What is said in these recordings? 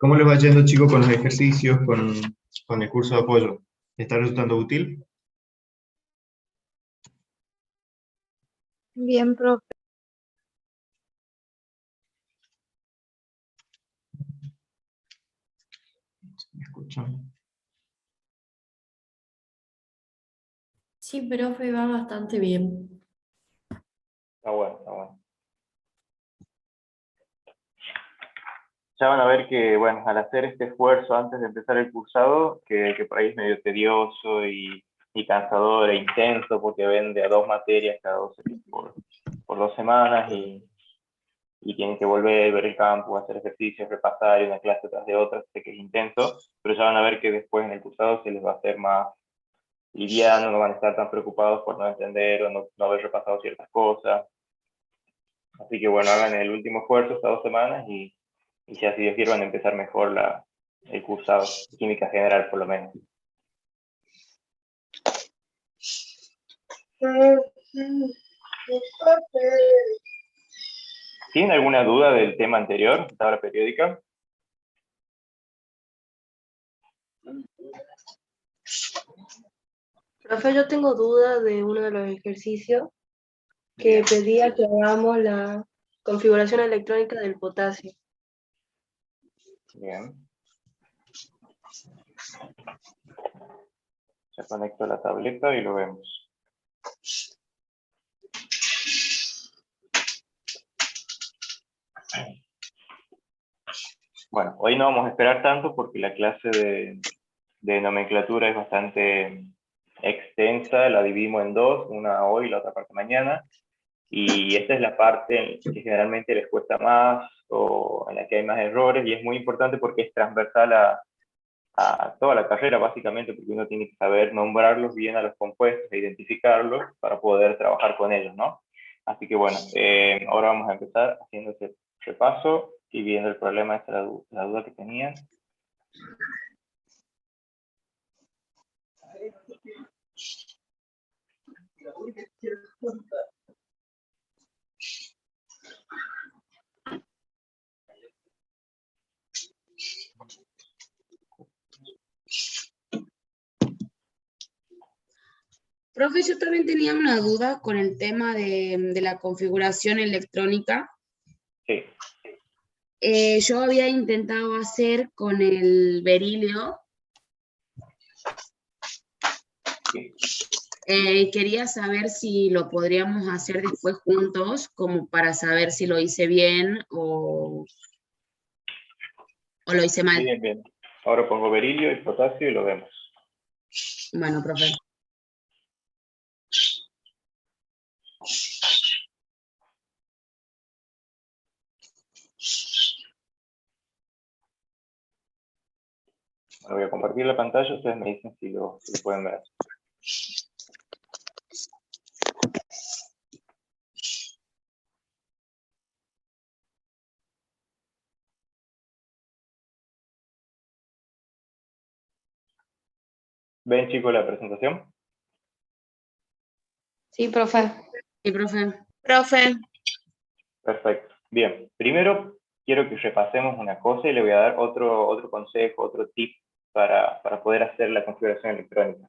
¿Cómo les va yendo, chicos, con los ejercicios, con el curso de apoyo? ¿Está resultando útil? Bien, profe. ¿Me escuchan? Sí, profe, va bastante bien. Está bueno, está bueno. Ya van a ver que, bueno, al hacer este esfuerzo antes de empezar el cursado, que por ahí es medio tedioso y cansador e intenso, porque ven de a dos materias cada por 2 semanas y tienen que volver, ver el campus, hacer ejercicios, repasar y una clase tras de otra, sé que es intenso, pero ya van a ver que después en el cursado se les va a hacer más liviano, no van a estar tan preocupados por no entender o no haber repasado ciertas cosas. Así que bueno, hagan el último esfuerzo estas 2 semanas y ya si Dios quiere van a empezar mejor el cursado, química general por lo menos. ¿Tienen alguna duda del tema anterior, tabla periódica? Profe, yo tengo duda de uno de los ejercicios que pedía que hagamos la configuración electrónica del potasio. Bien. Ya conecto la tableta y lo vemos. Bueno, hoy no vamos a esperar tanto porque la clase de nomenclatura es bastante extensa, la dividimos en dos, una hoy y la otra parte mañana, y esta es la parte que generalmente les cuesta más o en la que hay más errores, y es muy importante porque es transversal a toda la carrera básicamente, porque uno tiene que saber nombrarlos bien a los compuestos e identificarlos para poder trabajar con ellos, ¿no? Así que bueno, ahora vamos a empezar haciendo ese repaso y viendo el problema, esta es la duda que tenían. Profe, yo también tenía una duda con el tema de la configuración electrónica. Sí. Yo había intentado hacer con el berilio. Sí. Quería saber si lo podríamos hacer después juntos, como para saber si lo hice bien o lo hice mal. Bien, bien. Ahora pongo berilio y potasio y lo vemos. Bueno, profe. Bueno, voy a compartir la pantalla, ustedes me dicen si lo pueden ver. ¿Ven, chicos, la presentación? Sí, profe. Sí, profe. Profe, Perfecto. Bien, primero quiero que repasemos una cosa y le voy a dar otro consejo, otro tip para poder hacer la configuración electrónica.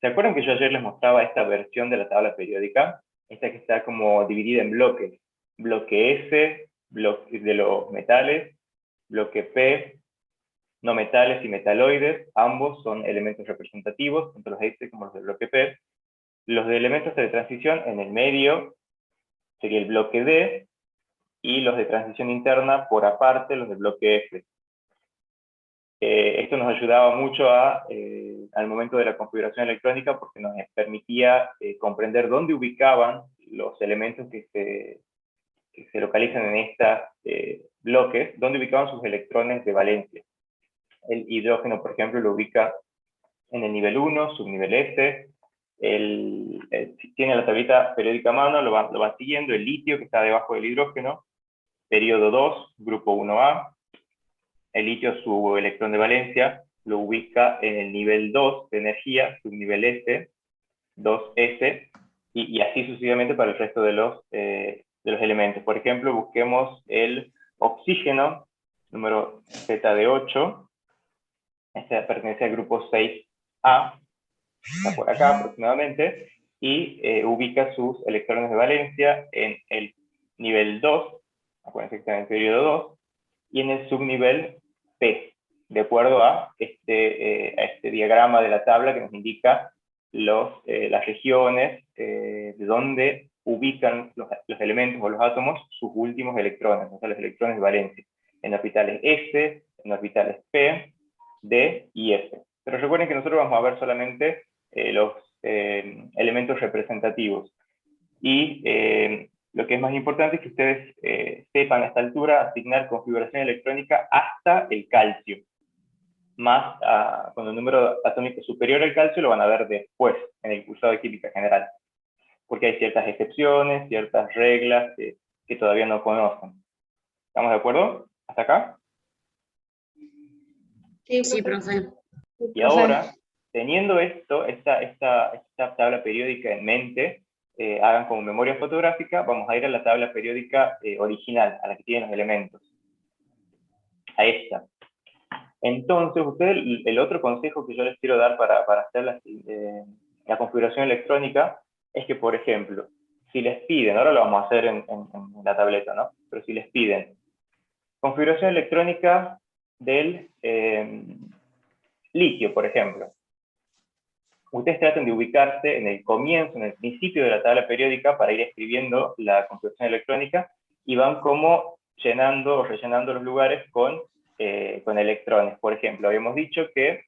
¿Se acuerdan que yo ayer les mostraba esta versión de la tabla periódica? Esta que está como dividida en bloques. Bloque F, bloque de los metales, bloque P, no metales y metaloides, ambos son elementos representativos, tanto los F como los del bloque P. Los de elementos de transición en el medio sería el bloque D, y los de transición interna por aparte, los del bloque F. Esto nos ayudaba mucho al momento de la configuración electrónica porque nos permitía comprender dónde ubicaban los elementos que se localizan en estos bloques, dónde ubicaban sus electrones de valencia. El hidrógeno, por ejemplo, lo ubica en el nivel 1, subnivel S. Si tiene la tablita periódica a mano, lo va siguiendo. El litio, que está debajo del hidrógeno, periodo 2, grupo 1A. El litio, su electrón de valencia, lo ubica en el nivel 2 de energía, subnivel S, 2S, y así sucesivamente para el resto de los elementos. Por ejemplo, busquemos el oxígeno, número Z de 8, este pertenece al grupo 6A, está por acá aproximadamente, y ubica sus electrones de valencia en el nivel 2, acuérdense que está en el periodo 2, y en el subnivel P, de acuerdo a este diagrama de la tabla que nos indica las regiones de donde ubican los elementos o los átomos sus últimos electrones, o sea, los electrones de valencia, en orbitales S, en orbitales P, D y F. Pero recuerden que nosotros vamos a ver solamente los elementos representativos. Y lo que es más importante es que ustedes sepan a esta altura asignar configuración electrónica hasta el calcio. Más cuando el número atómico superior al calcio lo van a ver después, en el cursado de química general. Porque hay ciertas excepciones, ciertas reglas que todavía no conocen. ¿Estamos de acuerdo? ¿Hasta acá? Sí, profe. Y ahora, teniendo esta tabla periódica en mente, hagan como memoria fotográfica, vamos a ir a la tabla periódica original, a la que tienen los elementos. A esta. Entonces, ustedes, el otro consejo que yo les quiero dar para hacer la configuración electrónica es que, por ejemplo, si les piden, ahora lo vamos a hacer en la tableta, ¿no? Pero si les piden configuración electrónica del litio, por ejemplo, ustedes traten de ubicarse en el comienzo, en el principio de la tabla periódica para ir escribiendo la configuración electrónica y van como llenando o rellenando los lugares con electrones. Por ejemplo, habíamos dicho que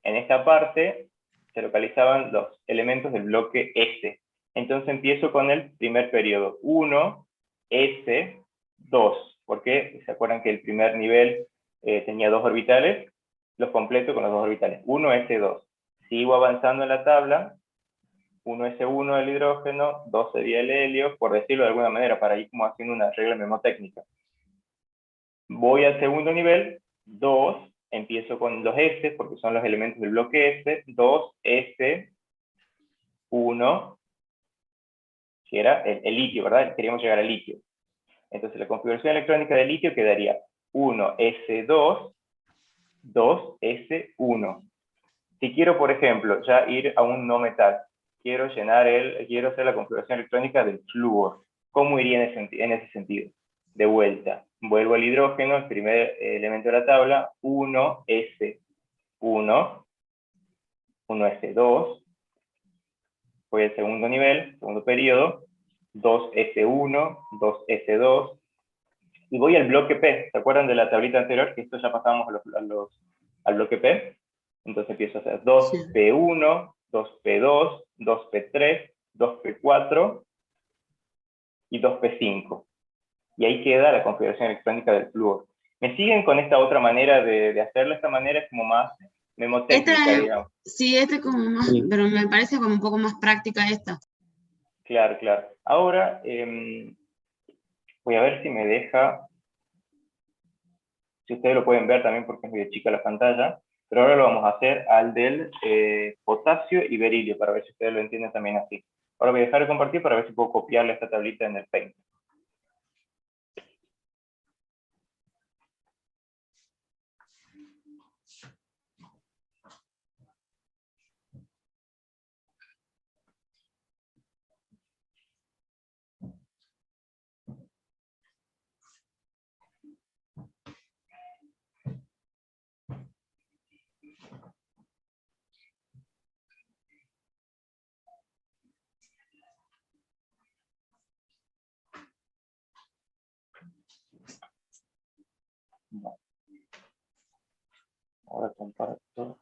en esta parte se localizaban los elementos del bloque S. Entonces empiezo con el primer periodo, 1, S, 2, porque se acuerdan que el primer nivel tenía 2 orbitales, los completo con los 2 orbitales, 1, S2. Sigo avanzando en la tabla, 1S1 del hidrógeno, 2 sería el helio, por decirlo de alguna manera, para ir como haciendo una regla memotécnica. Voy al segundo nivel, 2, empiezo con los S, porque son los elementos del bloque S, 2, S, 1, que era el litio, ¿verdad? Queríamos llegar al litio. Entonces la configuración electrónica del litio quedaría 1S2, 2S1. Si quiero, por ejemplo, ya ir a un no metal, quiero hacer la configuración electrónica del flúor. ¿Cómo iría en ese sentido? De vuelta, vuelvo al hidrógeno, el primer elemento de la tabla, 1S1, 1S2, voy al segundo nivel, segundo periodo, 2S1, 2S2, y voy al bloque P. ¿Se acuerdan de la tablita anterior? Que esto ya pasamos al bloque P. Entonces empiezo a hacer 2P1, 2P2, 2P3, 2P4 y 2P5. Y ahí queda la configuración electrónica del flúor. ¿Me siguen con esta otra manera de hacerlo? Esta manera es como más memotécnica, digamos. Sí, es como más, pero me parece como un poco más práctica esta. Claro, claro. Ahora, voy a ver si me deja, si ustedes lo pueden ver también porque es medio chica la pantalla, pero ahora lo vamos a hacer al del potasio y berilio, para ver si ustedes lo entienden también así. Ahora voy a dejar de compartir para ver si puedo copiarle esta tablita en el Paint. Bueno. Ahora comparto.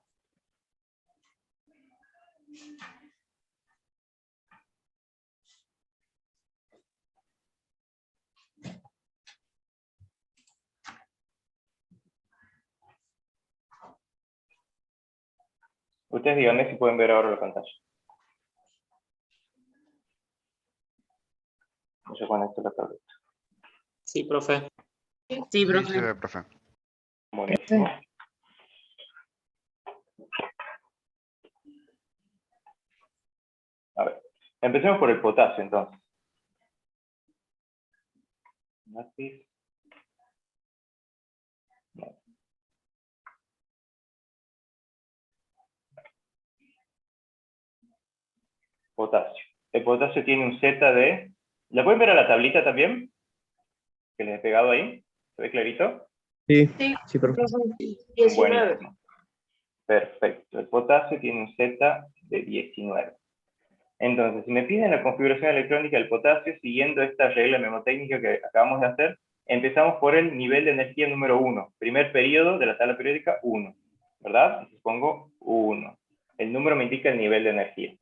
Ustedes díganme si pueden ver ahora la pantalla. No se conecta la tableta. Sí, profe. Sí, profe. Sí, profe. Buenísimo. A ver, empecemos por el potasio entonces. Lápiz. potasio. El potasio tiene un Z de... ¿La pueden ver a la tablita también? Que les he pegado ahí. ¿Se ve clarito? Sí, Sí, sí, profe. 19. Buenísimo. Perfecto. El potasio tiene un Z de 19. Entonces, si me piden la configuración electrónica del potasio, siguiendo esta regla mnemotécnica que acabamos de hacer, empezamos por el nivel de energía número 1. Primer periodo de la tabla periódica, 1. ¿Verdad? Entonces pongo 1. El número me indica el nivel de energía.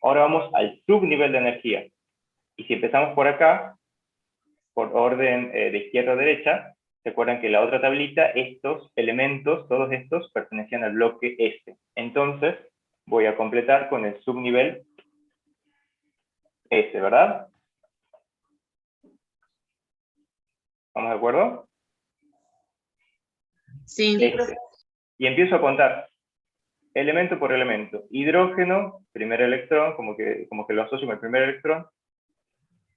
Ahora vamos al subnivel de energía. Y si empezamos por acá, por orden de izquierda a derecha, ¿se acuerdan que en la otra tablita estos elementos, todos estos, pertenecían al bloque S? Entonces, voy a completar con el subnivel S, ¿verdad? ¿Estamos de acuerdo? Sí. S. Y empiezo a contar elemento por elemento. Hidrógeno, primer electrón, como que lo asocio con el primer electrón.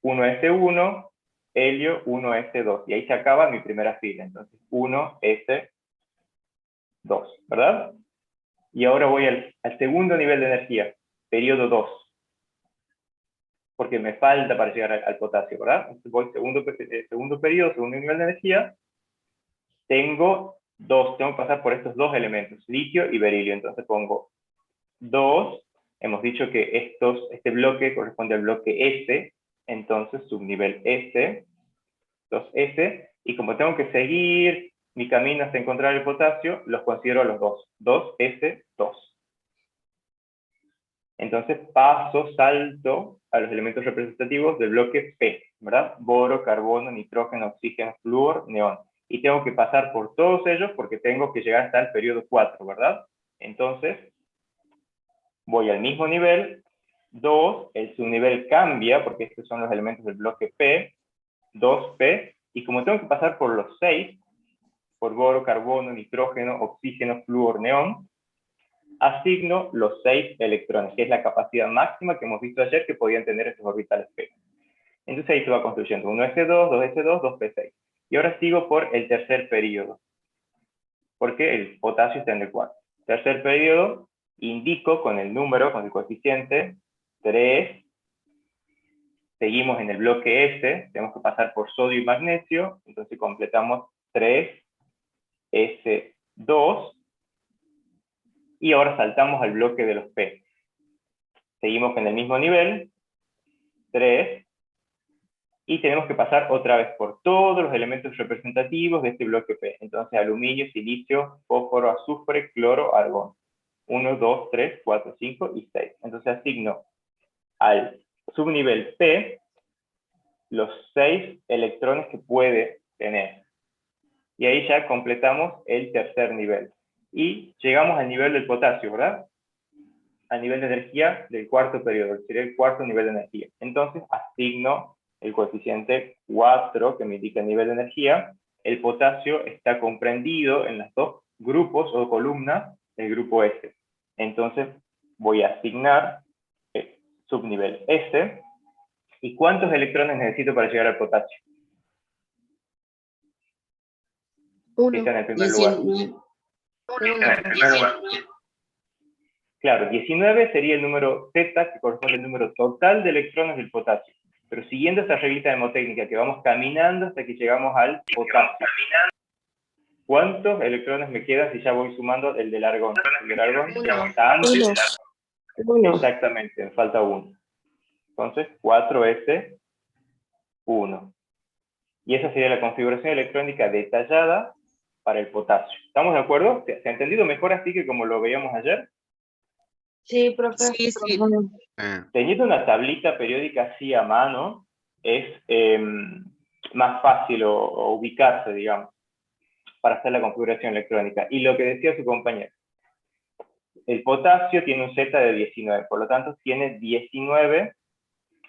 1s1, helio, 1s2. Y ahí se acaba mi primera fila. Entonces, 1s2, ¿verdad? Y ahora voy al segundo nivel de energía, periodo 2. Porque me falta para llegar al potasio, ¿verdad? Entonces voy segundo periodo, segundo nivel de energía. Tengo que pasar por estos dos elementos, litio y berilio. Entonces pongo 2. Hemos dicho que este bloque corresponde al bloque S. Entonces subnivel S, 2S. Y como tengo que seguir mi camino hasta encontrar el potasio, los considero a los dos. 2S2. Entonces salto a los elementos representativos del bloque P, ¿verdad? Boro, carbono, nitrógeno, oxígeno, flúor, neón. Y tengo que pasar por todos ellos porque tengo que llegar hasta el periodo 4, ¿verdad? Entonces, voy al mismo nivel, 2, el subnivel cambia porque estos son los elementos del bloque P, 2P, y como tengo que pasar por los 6, por boro, carbono, nitrógeno, oxígeno, flúor, neón, asigno los 6 electrones, que es la capacidad máxima que hemos visto ayer que podían tener estos orbitales P. Entonces ahí se va construyendo 1s2, 2s2, 2p6. Y ahora sigo por el tercer periodo, porque el potasio está en el 4. Tercer periodo, indico con el número, con el coeficiente 3. Seguimos en el bloque S, tenemos que pasar por sodio y magnesio, entonces completamos 3s2. Y ahora saltamos al bloque de los P. Seguimos en el mismo nivel, 3, y tenemos que pasar otra vez por todos los elementos representativos de este bloque P. Entonces, aluminio, silicio, fósforo, azufre, cloro, argón. 1, 2, 3, 4, 5 y 6. Entonces asigno al subnivel P los 6 electrones que puede tener. Y ahí ya completamos el tercer nivel. Y llegamos al nivel del potasio, ¿verdad? Al nivel de energía del cuarto periodo, sería el cuarto nivel de energía. Entonces asigno el coeficiente 4, que me indica el nivel de energía. El potasio está comprendido en los dos grupos o columnas del grupo S. Entonces voy a asignar el subnivel S. ¿Y cuántos electrones necesito para llegar al potasio? 1. Que está en el primer lugar. 19. Claro, 19 sería el número Z, que corresponde al número total de electrones del potasio. Pero siguiendo esa reglita mnemotécnica, que vamos caminando hasta que llegamos al potasio. ¿Cuántos electrones me quedan si ya voy sumando el del argón? El del argón ya está antes. 1. Exactamente, me falta 1. Entonces, 4S1. Y esa sería la configuración electrónica detallada para el potasio. ¿Estamos de acuerdo? ¿Se ha entendido mejor así que como lo veíamos ayer? Sí, profe. Sí, sí. Teniendo una tablita periódica así a mano, es más fácil o ubicarse, digamos, para hacer la configuración electrónica. Y lo que decía su compañero, el potasio tiene un Z de 19, por lo tanto tiene 19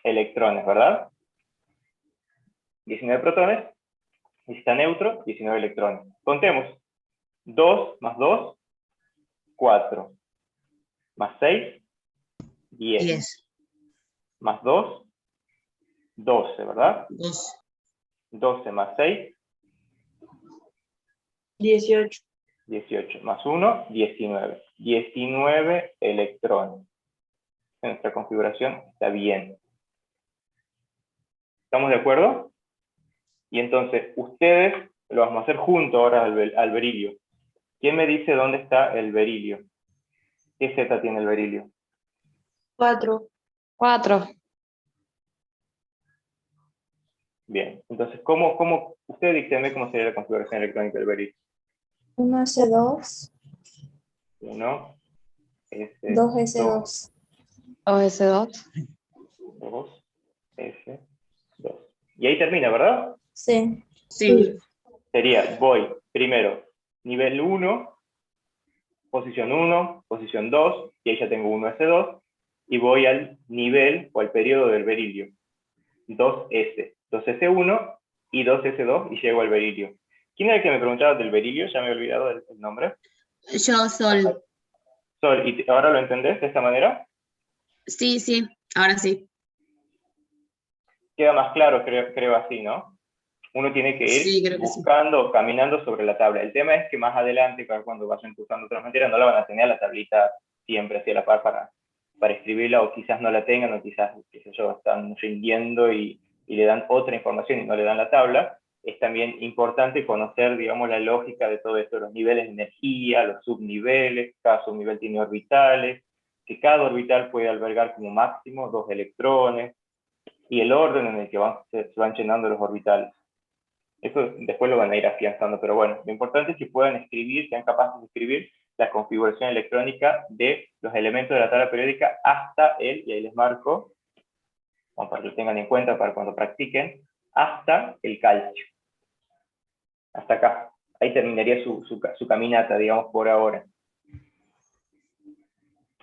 electrones, ¿verdad? 19 protones, y si está neutro, 19 electrones. Contemos, 2 más 2, 4, más 6, 10, 10. más 2, 12, ¿verdad? 2. 12 más 6, 18. 18, más 1, 19. 19 electrones. en nuestra configuración está bien. ¿Estamos de acuerdo? Y entonces, ustedes lo vamos a hacer junto ahora al berilio. ¿Quién me dice dónde está el berilio? ¿Qué Z tiene el berilio? 4. 4. Bien, entonces, usted dígame cómo sería la configuración electrónica del berilio? 1S2, 1, S, 2S2. 2S2. 2, S, 2. Y ahí termina, ¿verdad? Sí. Sí. Sería, voy primero, nivel 1, posición 2, y ahí ya tengo 1S2, y voy al nivel o al periodo del berilio. 2S, 2S1 y 2S2 y llego al berilio. ¿Quién era el que me preguntaba del berilio? Ya me he olvidado el nombre. Yo, Sol. Sol, ¿y ahora lo entendés de esta manera? Sí, sí, ahora sí. Queda más claro, creo así, ¿no? Uno tiene que ir Sí, creo que sí. buscando, caminando sobre la tabla. El tema es que más adelante, cuando vayan cursando otras materias, no la van a tener la tablita siempre hacia la par para escribirla, o quizás no la tengan, o quizás, qué sé yo, están rindiendo y le dan otra información y no le dan la tabla. Es también importante conocer, digamos, la lógica de todo esto, los niveles de energía, los subniveles, cada subnivel tiene orbitales, que cada orbital puede albergar como máximo 2 electrones, y el orden en el que se van llenando los orbitales. Eso después lo van a ir afianzando, pero bueno, lo importante es que puedan escribir, sean capaces de escribir la configuración electrónica de los elementos de la tabla periódica hasta y ahí les marco, para que lo tengan en cuenta para cuando practiquen, hasta el calcio. Hasta acá. Ahí terminaría su caminata, digamos, por ahora.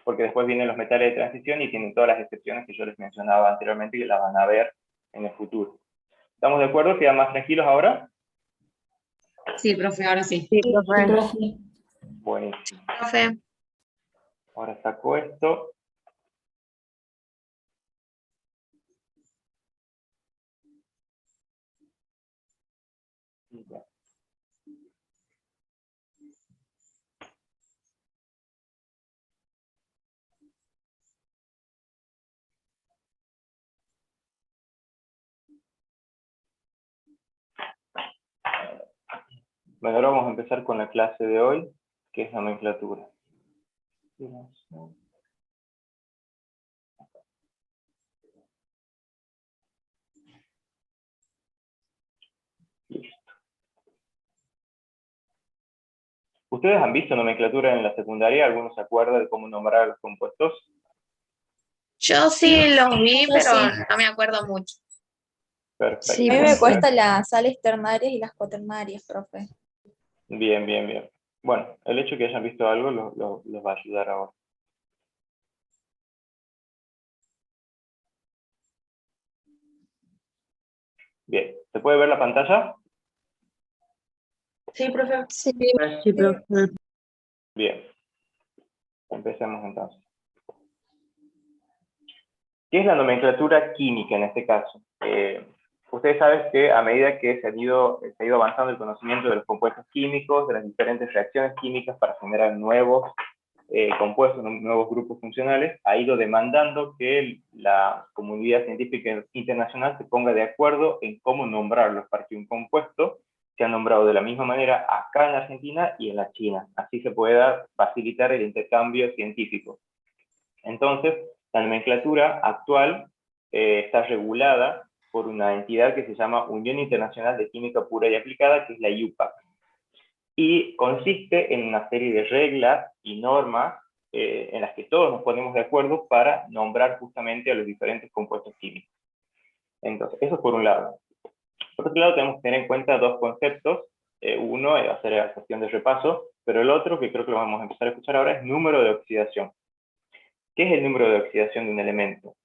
Porque después vienen los metales de transición y tienen todas las excepciones que yo les mencionaba anteriormente y que las van a ver en el futuro. ¿Estamos de acuerdo? ¿Quedan más tranquilos ahora? Sí, profe, ahora sí. Sí, profe. Buenísimo. Profe. Ahora saco esto. Y ya. Bueno, ahora vamos a empezar con la clase de hoy, que es nomenclatura. Listo. ¿Ustedes han visto nomenclatura en la secundaria? ¿Alguno se acuerda de cómo nombrar los compuestos? Yo sí los vi, Yo pero sí. no me acuerdo mucho. Perfecto. Sí, a mí me cuesta las sales ternarias y las cuaternarias, profe. Bien, bien, bien. Bueno, el hecho de que hayan visto algo los va a ayudar ahora. Bien, ¿se puede ver la pantalla? Sí, profe. Sí. Sí, profe. Bien, empecemos entonces. ¿Qué es la nomenclatura química en este caso? Ustedes saben que a medida que se ha ido avanzando el conocimiento de los compuestos químicos, de las diferentes reacciones químicas para generar nuevos compuestos, nuevos grupos funcionales, ha ido demandando que la comunidad científica internacional se ponga de acuerdo en cómo nombrarlos para que un compuesto sea nombrado de la misma manera acá en la Argentina y en la China. Así se pueda facilitar el intercambio científico. Entonces, la nomenclatura actual está regulada por una entidad que se llama Unión Internacional de Química Pura y Aplicada, que es la IUPAC. Y consiste en una serie de reglas y normas en las que todos nos ponemos de acuerdo para nombrar justamente a los diferentes compuestos químicos. Entonces, eso por un lado. Por otro lado, tenemos que tener en cuenta dos conceptos. Uno va a ser la cuestión de repaso, pero el otro, que creo que lo vamos a empezar a escuchar ahora, es número de oxidación. ¿Qué es el número de oxidación de un elemento?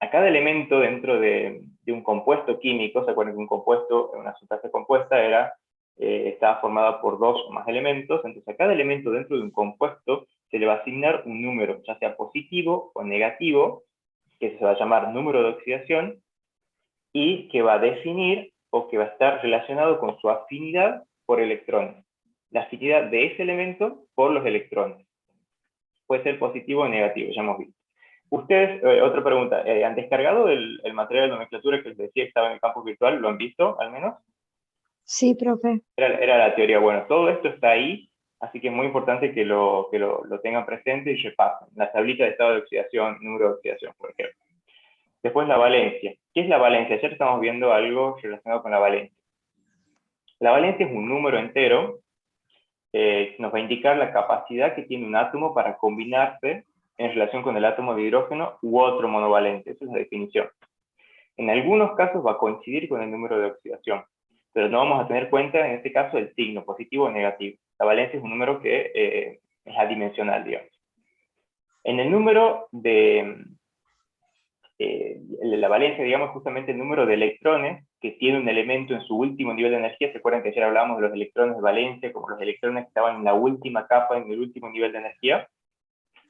A cada elemento dentro de un compuesto químico, ¿se acuerdan que un compuesto, una sustancia compuesta, estaba formada por dos o más elementos? Entonces a cada elemento dentro de un compuesto se le va a asignar un número, ya sea positivo o negativo, que se va a llamar número de oxidación, y que va a definir o que va a estar relacionado con su afinidad por electrones. La afinidad de ese elemento por los electrones. puede ser positivo o negativo, ya hemos visto. Ustedes, otra pregunta, ¿han descargado el material de nomenclatura que les decía que estaba en el campus virtual? ¿Lo han visto al menos? Sí, profe. Era la teoría. Bueno, todo esto está ahí, así que es muy importante que lo tengan presente y repasen. La tablita de estado de oxidación, número de oxidación, por ejemplo. Después la valencia. ¿Qué es la valencia? Ayer estamos viendo algo relacionado con la valencia. La valencia es un número entero que nos va a indicar la capacidad que tiene un átomo para combinarse en relación con el átomo de hidrógeno u otro monovalente. Esa es la definición. En algunos casos va a coincidir con el número de oxidación, pero no vamos a tener cuenta en este caso el signo, positivo o negativo. La valencia es un número que es adimensional, digamos. En el número de la valencia, digamos, justamente el número de electrones que tiene un elemento en su último nivel de energía. ¿Se acuerdan que ayer hablábamos de los electrones de valencia, como los electrones que estaban en la última capa, en el último nivel de energía?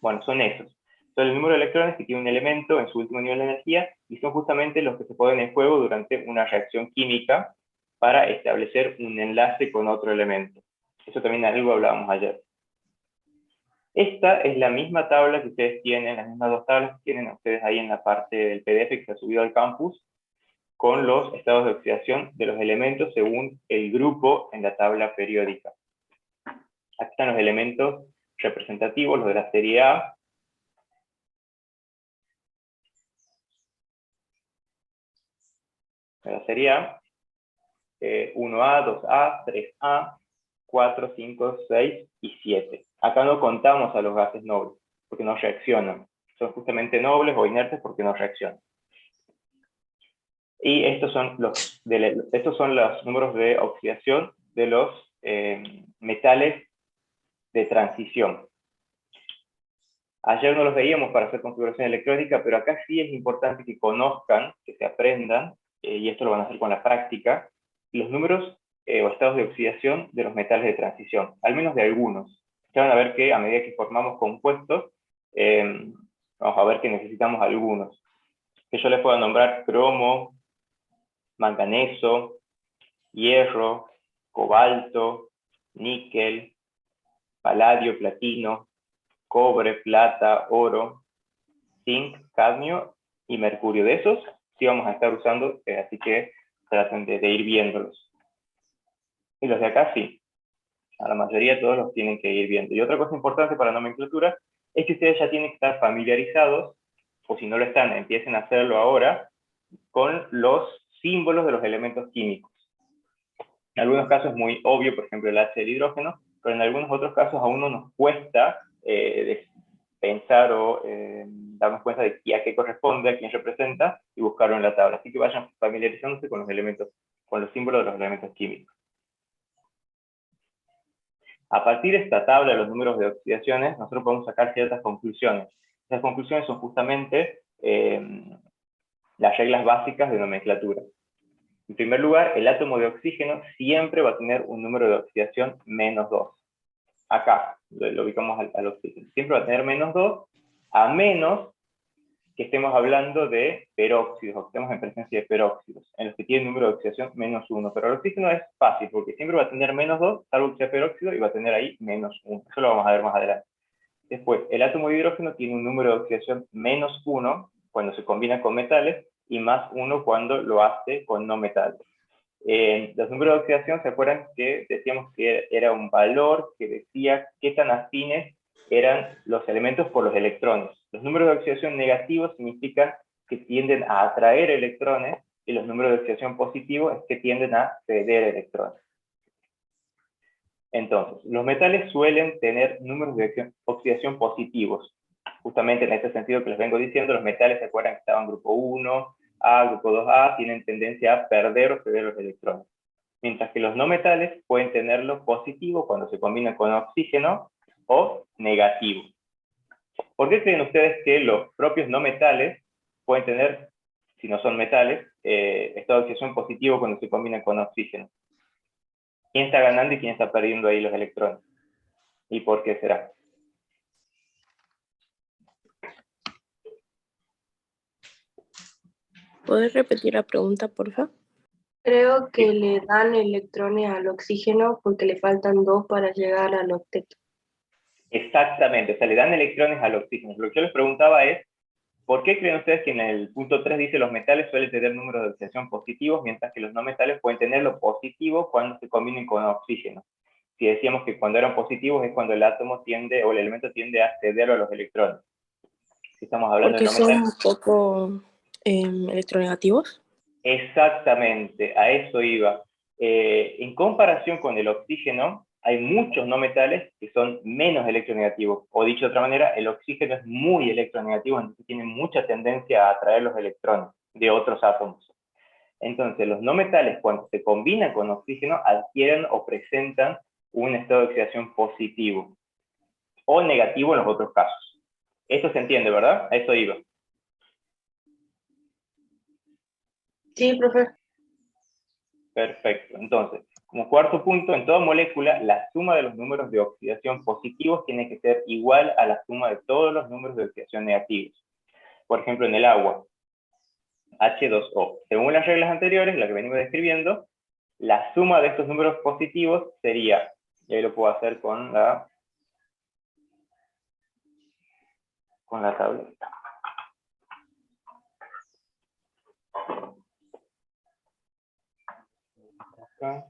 Bueno, son esos. Son el número de electrones que tiene un elemento en su último nivel de energía y son justamente los que se ponen en juego durante una reacción química para establecer un enlace con otro elemento. Eso también algo hablábamos ayer. Esta es la misma tabla que ustedes tienen, las mismas dos tablas que tienen ustedes ahí en la parte del PDF que se ha subido al campus, con los estados de oxidación de los elementos según el grupo en la tabla periódica. Aquí están los elementos representativos, los de la serie A. De la serie A, 1A, 2A, 3A, 4, 5, 6 y 7. Acá no contamos a los gases nobles, porque no reaccionan. Son justamente nobles o inertes porque no reaccionan. Y estos son los números de oxidación de los metales de transición. Ayer no los veíamos para hacer configuración electrónica, pero acá sí es importante que conozcan, que se aprendan, y esto lo van a hacer con la práctica, los números o estados de oxidación de los metales de transición, al menos de algunos. Ya van a ver que a medida que formamos compuestos, vamos a ver que necesitamos algunos. Que yo les pueda nombrar cromo, manganeso, hierro, cobalto, níquel, paladio, platino, cobre, plata, oro, zinc, cadmio y mercurio. De esos sí vamos a estar usando, así que traten de ir viéndolos. Y los de acá sí. A la mayoría todos los tienen que ir viendo. Y otra cosa importante para nomenclatura es que ustedes ya tienen que estar familiarizados, o si no lo están, empiecen a hacerlo ahora, con los símbolos de los elementos químicos. En algunos casos es muy obvio, por ejemplo el H del hidrógeno, pero en algunos otros casos a uno nos cuesta pensar o darnos cuenta de a qué corresponde, a quién representa, y buscarlo en la tabla. Así que vayan familiarizándose con los elementos, con los símbolos de los elementos químicos. A partir de esta tabla de los números de oxidaciones, nosotros podemos sacar ciertas conclusiones. Esas conclusiones son justamente las reglas básicas de nomenclatura. En primer lugar, el átomo de oxígeno siempre va a tener un número de oxidación -2. Acá lo ubicamos al oxígeno. Siempre va a tener -2, a menos que estemos hablando de peróxidos, o que estemos en presencia de peróxidos, en los que tiene número de oxidación -1. Pero el oxígeno es fácil, porque siempre va a tener -2, salvo que sea peróxido, y va a tener ahí -1. Eso lo vamos a ver más adelante. Después, el átomo de hidrógeno tiene un número de oxidación -1 cuando se combina con metales, y +1 cuando lo hace con no metales. Los números de oxidación, ¿se acuerdan que decíamos que era un valor que decía qué tan afines eran los elementos por los electrones? Los números de oxidación negativos significan que tienden a atraer electrones, y los números de oxidación positivos es que tienden a ceder electrones. Entonces, los metales suelen tener números de oxidación positivos. Justamente en este sentido que les vengo diciendo, los metales, ¿se acuerdan que estaban grupo 1, A, grupo 2A, tienen tendencia a perder o ceder los electrones? Mientras que los no metales pueden tenerlo positivo cuando se combinan con oxígeno, o negativo. ¿Por qué creen ustedes que los propios no metales pueden tener, si no son metales, estado de oxidación positivo cuando se combinan con oxígeno? ¿Quién está ganando y quién está perdiendo ahí los electrones? ¿Y por qué será? ¿Puedes repetir la pregunta, por favor? Creo que le dan electrones al oxígeno porque le faltan 2 para llegar al octeto. Exactamente, o sea, le dan electrones al oxígeno. Lo que yo les preguntaba es, ¿por qué creen ustedes que en el punto 3 dice los metales suelen tener números de oxidación positivos, mientras que los no metales pueden tener lo positivo cuando se combinen con oxígeno? Si decíamos que cuando eran positivos es cuando el átomo tiende, o el elemento tiende a ceder a los electrones. Si estamos hablando Porque de no son metales. un poco electronegativos. Exactamente, a eso iba. En comparación con el oxígeno, hay muchos no metales que son menos electronegativos. O dicho de otra manera, el oxígeno es muy electronegativo, entonces tiene mucha tendencia a atraer los electrones de otros átomos. Entonces, los no metales, cuando se combinan con oxígeno, adquieren o presentan un estado de oxidación positivo o negativo en los otros casos. Esto se entiende, ¿verdad? A eso iba. Sí, profe. Perfecto. Entonces, como cuarto punto, en toda molécula, la suma de los números de oxidación positivos tiene que ser igual a la suma de todos los números de oxidación negativos. Por ejemplo, en el agua, H2O. Según las reglas anteriores, la que venimos describiendo, la suma de estos números positivos sería, y ahí lo puedo hacer con la tableta. Acá.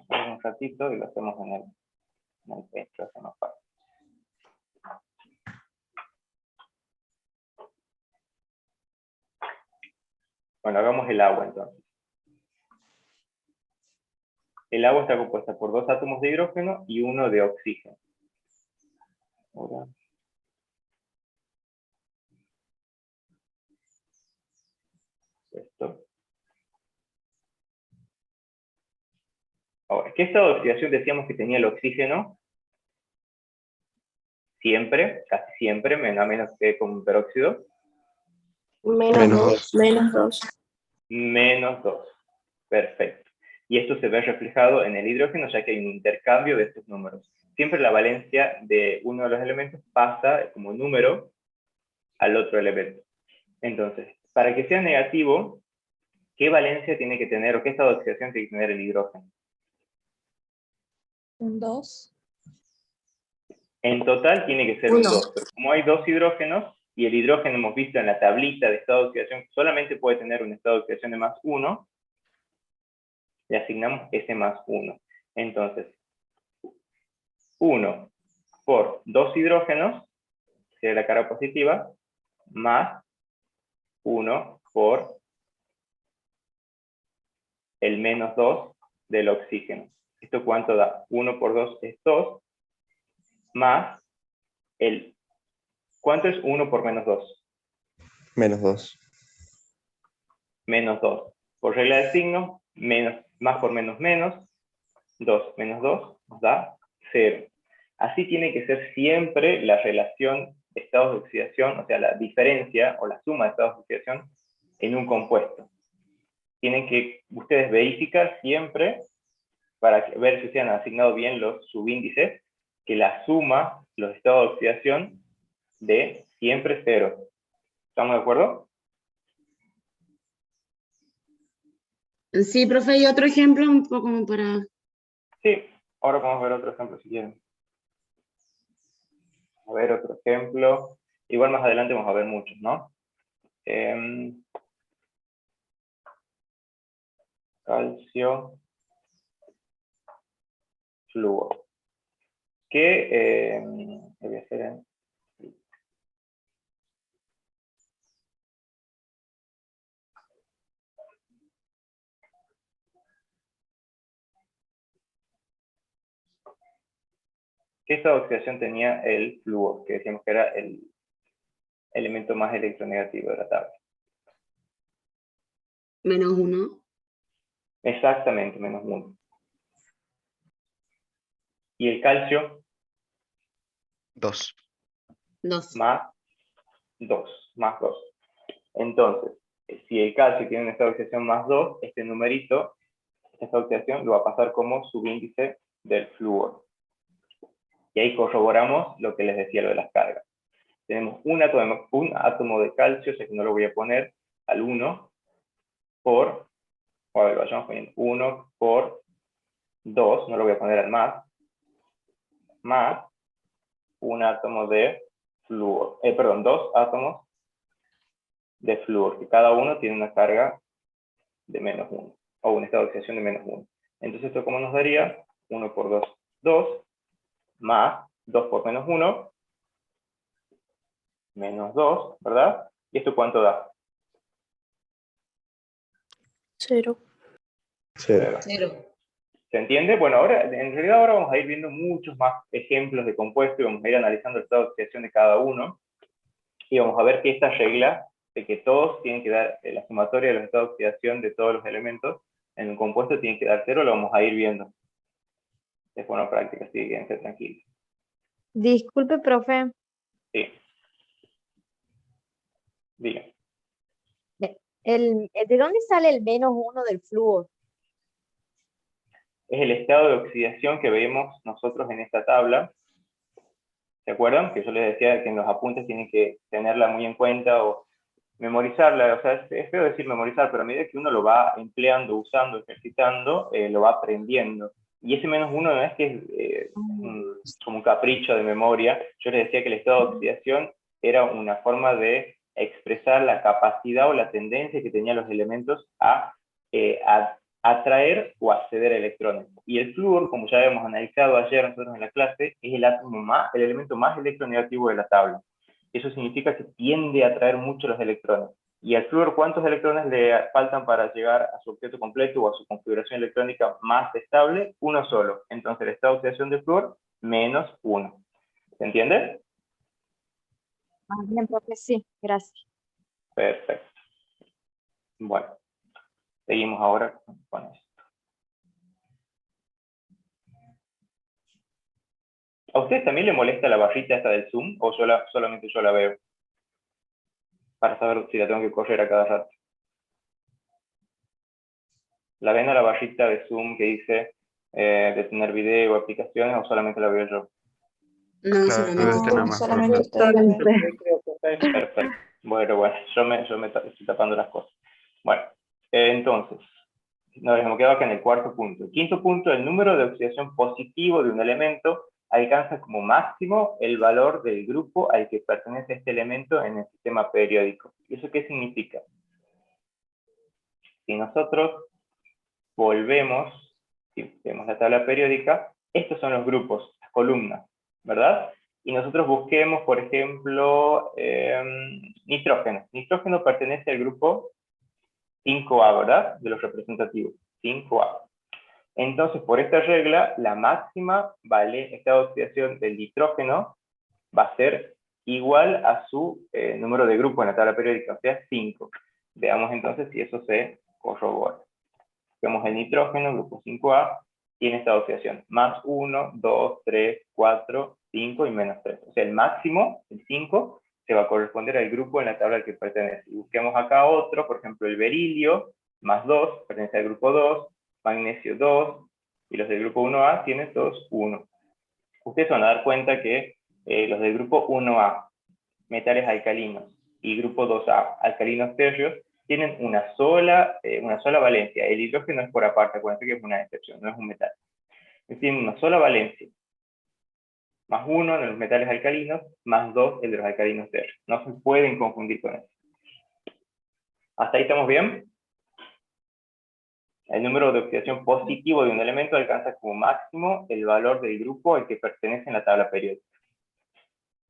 Un ratito y lo hacemos en el pecho, hace más fácil. Bueno, hagamos el agua entonces. El agua está compuesta por 2 átomos de hidrógeno y 1 de oxígeno. Ahora. Esto. Ahora, ¿qué estado de oxidación decíamos que tenía el oxígeno? Siempre, casi siempre, a menos que con peróxido. -2. -2. -2. Perfecto. Y esto se ve reflejado en el hidrógeno, ya que hay un intercambio de estos números. Siempre la valencia de uno de los elementos pasa como número al otro elemento. Entonces, para que sea negativo, ¿qué valencia tiene que tener o qué estado de oxidación tiene que tener el hidrógeno? Un 2. En total tiene que ser un 2, pero como hay 2 hidrógenos, y el hidrógeno hemos visto en la tablita de estado de oxidación, solamente puede tener un estado de oxidación de +1, le asignamos ese +1. Entonces, 1 por 2 hidrógenos, sería la cara positiva, más 1 por el -2 del oxígeno. ¿Esto cuánto da? 1 por 2 es 2, más el... ¿Cuánto es 1 por -2? -2. -2. Por regla de signo, más por menos, 2 menos 2 nos da 0. Así tiene que ser siempre la relación de estados de oxidación, o sea, la diferencia o la suma de estados de oxidación en un compuesto. Tienen que ustedes verificar siempre, para ver si se han asignado bien los subíndices, que la suma, los estados de oxidación, de siempre 0. ¿Estamos de acuerdo? Sí, profe, y otro ejemplo un poco como para... Sí, ahora vamos a ver otro ejemplo si quieren. A ver otro ejemplo. Igual más adelante vamos a ver muchos, ¿no? Calcio, flúor. ¿Qué voy a hacer en... ¿Qué estado de oxidación tenía el flúor? Que decíamos que era el elemento más electronegativo de la tabla. -1. Exactamente, -1. ¿Y el calcio? 2. 2. Más 2. Entonces, si el calcio tiene un estado de oxidación +2, este numerito, esta estado de oxidación, lo va a pasar como subíndice del flúor. Y ahí corroboramos lo que les decía, lo de las cargas. Tenemos un átomo de calcio, ya que no lo voy a poner, al 1, por O a ver, vayamos poniendo 1 por 2, no lo voy a poner al más un átomo de flúor, perdón, 2 átomos de flúor, que cada uno tiene una carga de -1, o un estado de oxidación de -1. Entonces esto como nos daría 1 por 2, 2, más 2 por -1, -2, ¿verdad? ¿Y esto cuánto da? 0. Cero. 0. ¿Se entiende? Bueno, ahora, en realidad ahora vamos a ir viendo muchos más ejemplos de compuestos y vamos a ir analizando el estado de oxidación de cada uno, y vamos a ver que esta regla de que todos tienen que dar, la sumatoria de los estados de oxidación de todos los elementos en un compuesto tiene que dar 0, lo vamos a ir viendo. Es buena práctica, así que quédense tranquilos. Disculpe, profe. Sí. Diga. ¿De dónde sale el -1 del flúor? Es el estado de oxidación que vemos nosotros en esta tabla. ¿Se acuerdan? Que yo les decía que en los apuntes tienen que tenerla muy en cuenta o memorizarla. O sea, es feo decir memorizar, pero a medida que uno lo va empleando, usando, ejercitando, lo va aprendiendo. Y ese -1 no es que es como un capricho de memoria. Yo les decía que el estado de oxidación era una forma de expresar la capacidad o la tendencia que tenían los elementos a atraer o acceder a electrones. Y el flúor, como ya habíamos analizado ayer nosotros en la clase, es el elemento más electronegativo de la tabla. Eso significa que tiende a atraer mucho los electrones. Y al flúor, ¿cuántos electrones le faltan para llegar a su octeto completo o a su configuración electrónica más estable? Uno solo. Entonces el estado de oxidación del flúor, -1. ¿Se entiende? Bien, profe, sí, gracias. Perfecto. Bueno, seguimos ahora con esto. ¿A ustedes también le molesta la barrita esta del Zoom o solamente yo la veo? Para saber si la tengo que correr a cada rato. ¿La ven a la barrita de Zoom que dice detener video o aplicaciones o solamente la veo yo? No, Claro, solamente este tú. nada más, solamente profe. ustedes. Perfecto. Bueno, yo me estoy tapando las cosas. Bueno, entonces, nos hemos quedado acá en el cuarto punto. El quinto punto, el número de oxidación positivo de un elemento alcanza como máximo el valor del grupo al que pertenece este elemento en el sistema periódico. ¿Y eso qué significa? Si nosotros volvemos, si vemos la tabla periódica, estos son los grupos, las columnas, ¿verdad? Y nosotros busquemos, por ejemplo, nitrógeno. Nitrógeno pertenece al grupo 5A, ¿verdad? De los representativos, 5A. Entonces, por esta regla, la máxima estado de oxidación del nitrógeno va a ser igual a su número de grupo en la tabla periódica, o sea, 5. Veamos entonces si eso se corrobora. Vemos el nitrógeno, grupo 5A, tiene estado de oxidación +1, 2, 3, 4, 5 y -3. O sea, el máximo, el 5, se va a corresponder al grupo en la tabla al que pertenece. Y busquemos acá otro, por ejemplo, el berilio, +2, pertenece al grupo 2, magnesio 2, y los del grupo 1A tienen todos 1. Ustedes van a dar cuenta que los del grupo 1A, metales alcalinos, y grupo 2A, alcalinos tercios, tienen una sola valencia. El hidrógeno es por aparte, acuérdense que es una excepción, no es un metal. Tienen una sola valencia. +1 en los metales alcalinos, +2 el de los alcalinos tercios. No se pueden confundir con eso. ¿Hasta ahí estamos bien? El número de oxidación positivo de un elemento alcanza como máximo el valor del grupo al que pertenece en la tabla periódica.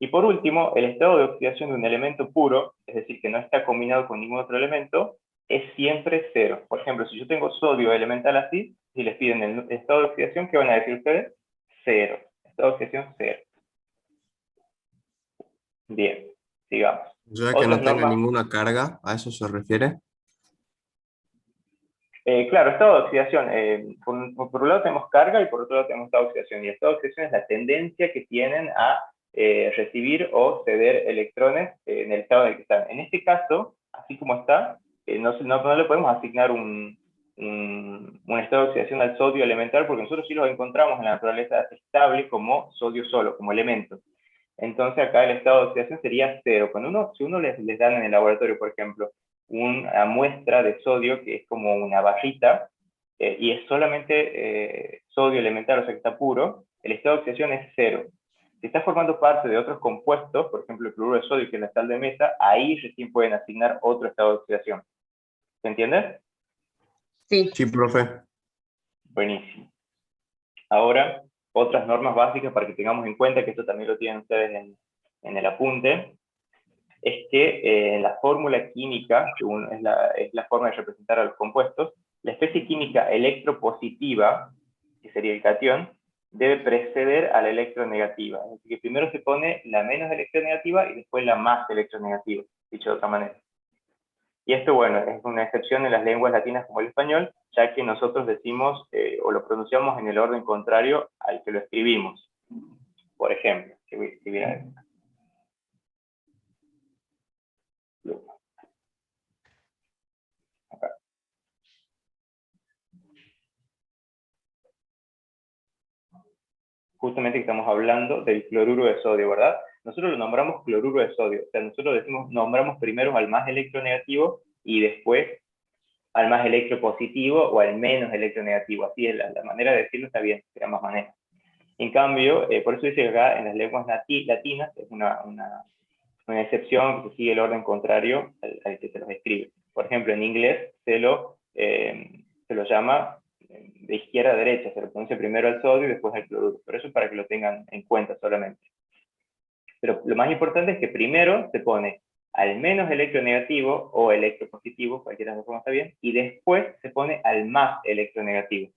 Y por último, el estado de oxidación de un elemento puro, es decir, que no está combinado con ningún otro elemento, es siempre 0. Por ejemplo, si yo tengo sodio elemental así, si les piden el estado de oxidación, ¿qué van a decir ustedes? 0. Estado de oxidación 0. Bien, sigamos. Ya que no tenga ninguna carga, ¿a eso se refiere? Claro, estado de oxidación. Por un lado tenemos carga y por otro lado tenemos estado de oxidación. Y el estado de oxidación es la tendencia que tienen a recibir o ceder electrones en el estado en el que están. En este caso, así como está, no le podemos asignar un estado de oxidación al sodio elemental porque nosotros sí lo encontramos en la naturaleza estable como sodio solo, como elemento. Entonces acá el estado de oxidación sería 0. Si uno les dan en el laboratorio, por ejemplo, una muestra de sodio que es como una barrita, y es solamente sodio elemental, o sea que está puro, el estado de oxidación es 0. Si está formando parte de otros compuestos, por ejemplo el cloruro de sodio, que es la sal de mesa, ahí recién pueden asignar otro estado de oxidación. ¿Se entiende? Sí. Sí, profe. Buenísimo. Ahora, otras normas básicas para que tengamos en cuenta, que esto también lo tienen ustedes en el apunte, es que en la fórmula química, que es la forma de representar a los compuestos, la especie química electropositiva, que sería el catión, debe preceder a la electronegativa. Es decir, que primero se pone la menos electronegativa y después la más electronegativa, dicho de otra manera. Y esto, bueno, es una excepción en las lenguas latinas como el español, ya que nosotros decimos o lo pronunciamos en el orden contrario al que lo escribimos. Por ejemplo, que voy a escribir esto. Acá. Justamente que estamos hablando del cloruro de sodio, ¿verdad? Nosotros lo nombramos cloruro de sodio, o sea, nosotros decimos, nombramos primero al más electronegativo y después al más electropositivo o al menos electronegativo. Así es, la manera de decirlo está bien, de ambas maneras. En cambio, por eso dice que acá en las lenguas latinas es una excepción que sigue el orden contrario al que se los escribe. Por ejemplo, en inglés se lo llama de izquierda a derecha, se lo pronuncia primero al sodio y después al cloruro. Pero eso es para que lo tengan en cuenta solamente. Pero lo más importante es que primero se pone al menos electronegativo o electropositivo, cualquiera de las formas está bien, y después se pone al más electronegativo.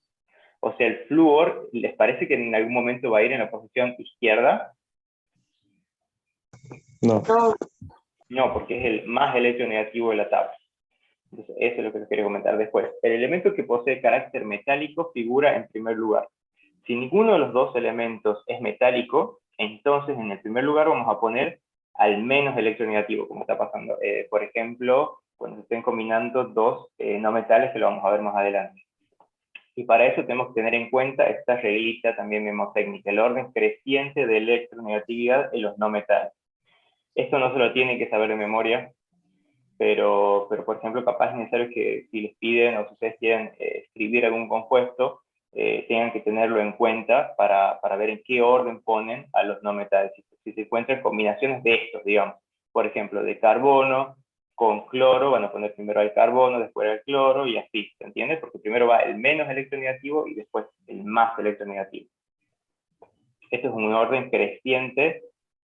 O sea, el flúor, ¿les parece que en algún momento va a ir en la posición izquierda? No. No, porque es el más electronegativo de la tabla. Entonces, eso es lo que les quería comentar después. El elemento que posee carácter metálico figura en primer lugar. Si ninguno de los dos elementos es metálico, entonces en el primer lugar vamos a poner al menos electronegativo, como está pasando. Por ejemplo, cuando se estén combinando dos no metales, que lo vamos a ver más adelante. Y para eso tenemos que tener en cuenta esta reglita también mnemotécnica, el orden creciente de electronegatividad en los no metales. Esto no se lo tienen que saber de memoria, pero por ejemplo, capaz es necesario que si les piden o si ustedes quieren escribir algún compuesto, tengan que tenerlo en cuenta para ver en qué orden ponen a los no metales. Si se encuentran combinaciones de estos, digamos, por ejemplo, de carbono con cloro, van a poner primero el carbono, después el cloro y así, ¿se entiende? Porque primero va el menos electronegativo y después el más electronegativo. Este es un orden creciente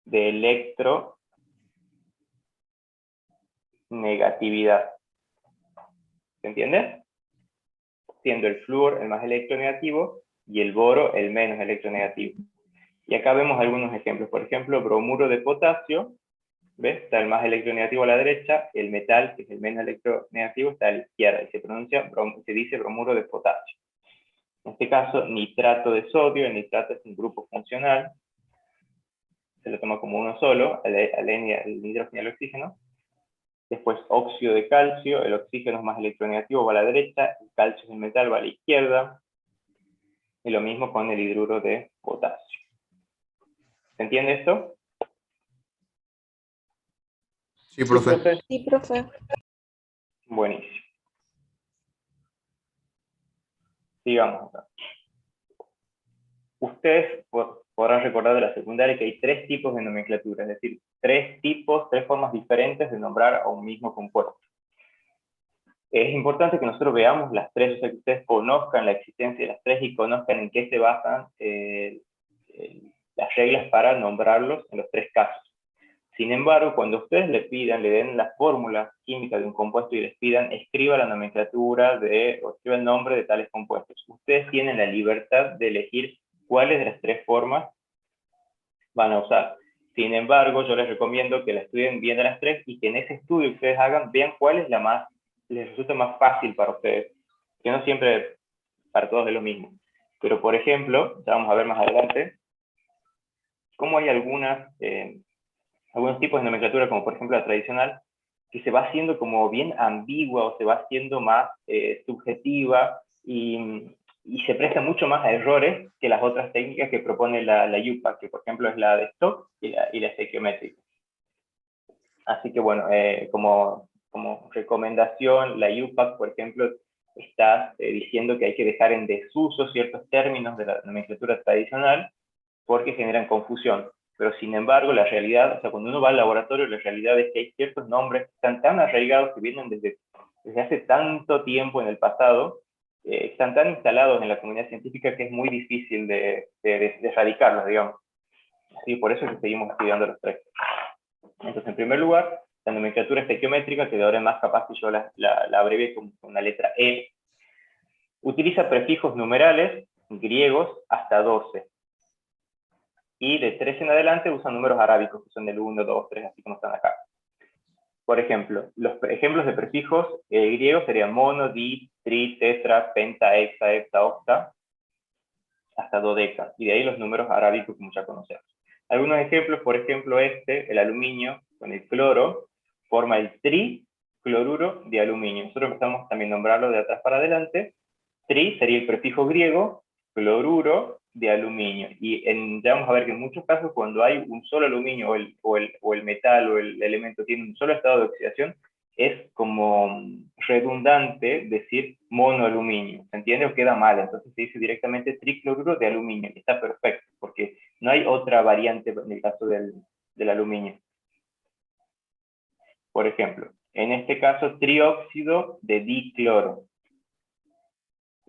de electronegatividad. ¿Se entiende? Siendo el flúor el más electronegativo y el boro el menos electronegativo. Y acá vemos algunos ejemplos. Por ejemplo, bromuro de potasio, ¿ves? Está el más electronegativo a la derecha, el metal, que es el menos electronegativo, está a la izquierda, y se dice bromuro de potasio. En este caso, nitrato de sodio, el nitrato es un grupo funcional, se lo toma como uno solo, el hidrógeno y el oxígeno. Después óxido de calcio, el oxígeno es más electronegativo, va a la derecha, el calcio es el metal, va a la izquierda. Y lo mismo con el hidruro de potasio. ¿Se entiende esto? Sí, profe. Sí, profe. Buenísimo. Sigamos acá. Ustedes podrán recordar de la secundaria que hay 3 tipos de nomenclatura, es decir, 3 formas diferentes de nombrar a un mismo compuesto. Es importante que nosotros veamos las 3, o sea, que ustedes conozcan la existencia de las 3 y conozcan en qué se basan las reglas para nombrarlos en los 3 casos. Sin embargo, cuando ustedes le den la fórmula química de un compuesto y les pidan, escriba la nomenclatura o escriba el nombre de tales compuestos. Ustedes tienen la libertad de elegir cuáles de las 3 formas van a usar. Sin embargo, yo les recomiendo que la estudien bien de las 3 y que en ese estudio que ustedes hagan, vean cuál es la más, les resulta más fácil para ustedes. Que no siempre para todos es lo mismo. Pero, por ejemplo, ya vamos a ver más adelante, cómo hay algunos tipos de nomenclatura, como por ejemplo la tradicional, que se va haciendo como bien ambigua o se va haciendo más subjetiva y se presta mucho más a errores que las otras técnicas que propone la UPAC, que por ejemplo es la de stock y la estequiométrica. Así que bueno, como como recomendación, la IUPAC, por ejemplo, está diciendo que hay que dejar en desuso ciertos términos de la nomenclatura tradicional porque generan confusión. Pero sin embargo, la realidad, o sea, cuando uno va al laboratorio, la realidad es que hay ciertos nombres que están tan arraigados, que vienen desde hace tanto tiempo en el pasado, están tan instalados en la comunidad científica que es muy difícil de erradicarlos, digamos. Así, por eso es que seguimos estudiando los tres. Entonces, en primer lugar, la nomenclatura estequiométrica, que de ahora es más capaz que yo la abrevie con una letra E, utiliza prefijos numerales griegos hasta 12. Y de 3 en adelante usan números arábicos, que son del 1, 2, 3, así como están acá. Por ejemplo, los ejemplos de prefijos griegos serían mono, di, tri, tetra, penta, hexa, hepta, octa, hasta dodeca. Y de ahí los números arábicos que ya conocemos. Algunos ejemplos, por ejemplo, el aluminio con el cloro, forma el tricloruro de aluminio. Nosotros empezamos también a nombrarlo de atrás para adelante. Tri sería el prefijo griego, cloruro de aluminio. Y ya vamos a ver que en muchos casos, cuando hay un solo aluminio, o el metal o el elemento tiene un solo estado de oxidación, es como redundante decir monoaluminio. ¿Se entiende o queda mal? Entonces se dice directamente tricloruro de aluminio. Y está perfecto, porque no hay otra variante en el caso del aluminio. Por ejemplo, en este caso, trióxido de dicloro.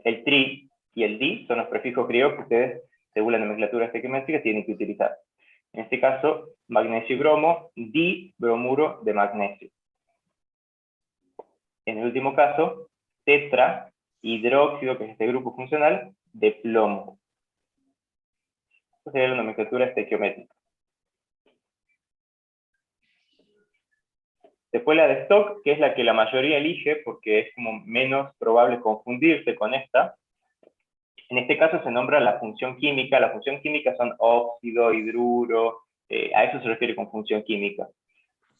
El tri y el di son los prefijos griegos que ustedes, según la nomenclatura estequiométrica, tienen que utilizar. En este caso, magnesio y bromo, dibromuro de magnesio. En el último caso, tetra, hidróxido, que es este grupo funcional, de plomo. Esa sería la nomenclatura estequiométrica. Después la de Stock, que es la que la mayoría elige, porque es como menos probable confundirse con esta. En este caso se nombra la función química. La función química son óxido, hidruro, a eso se refiere con función química.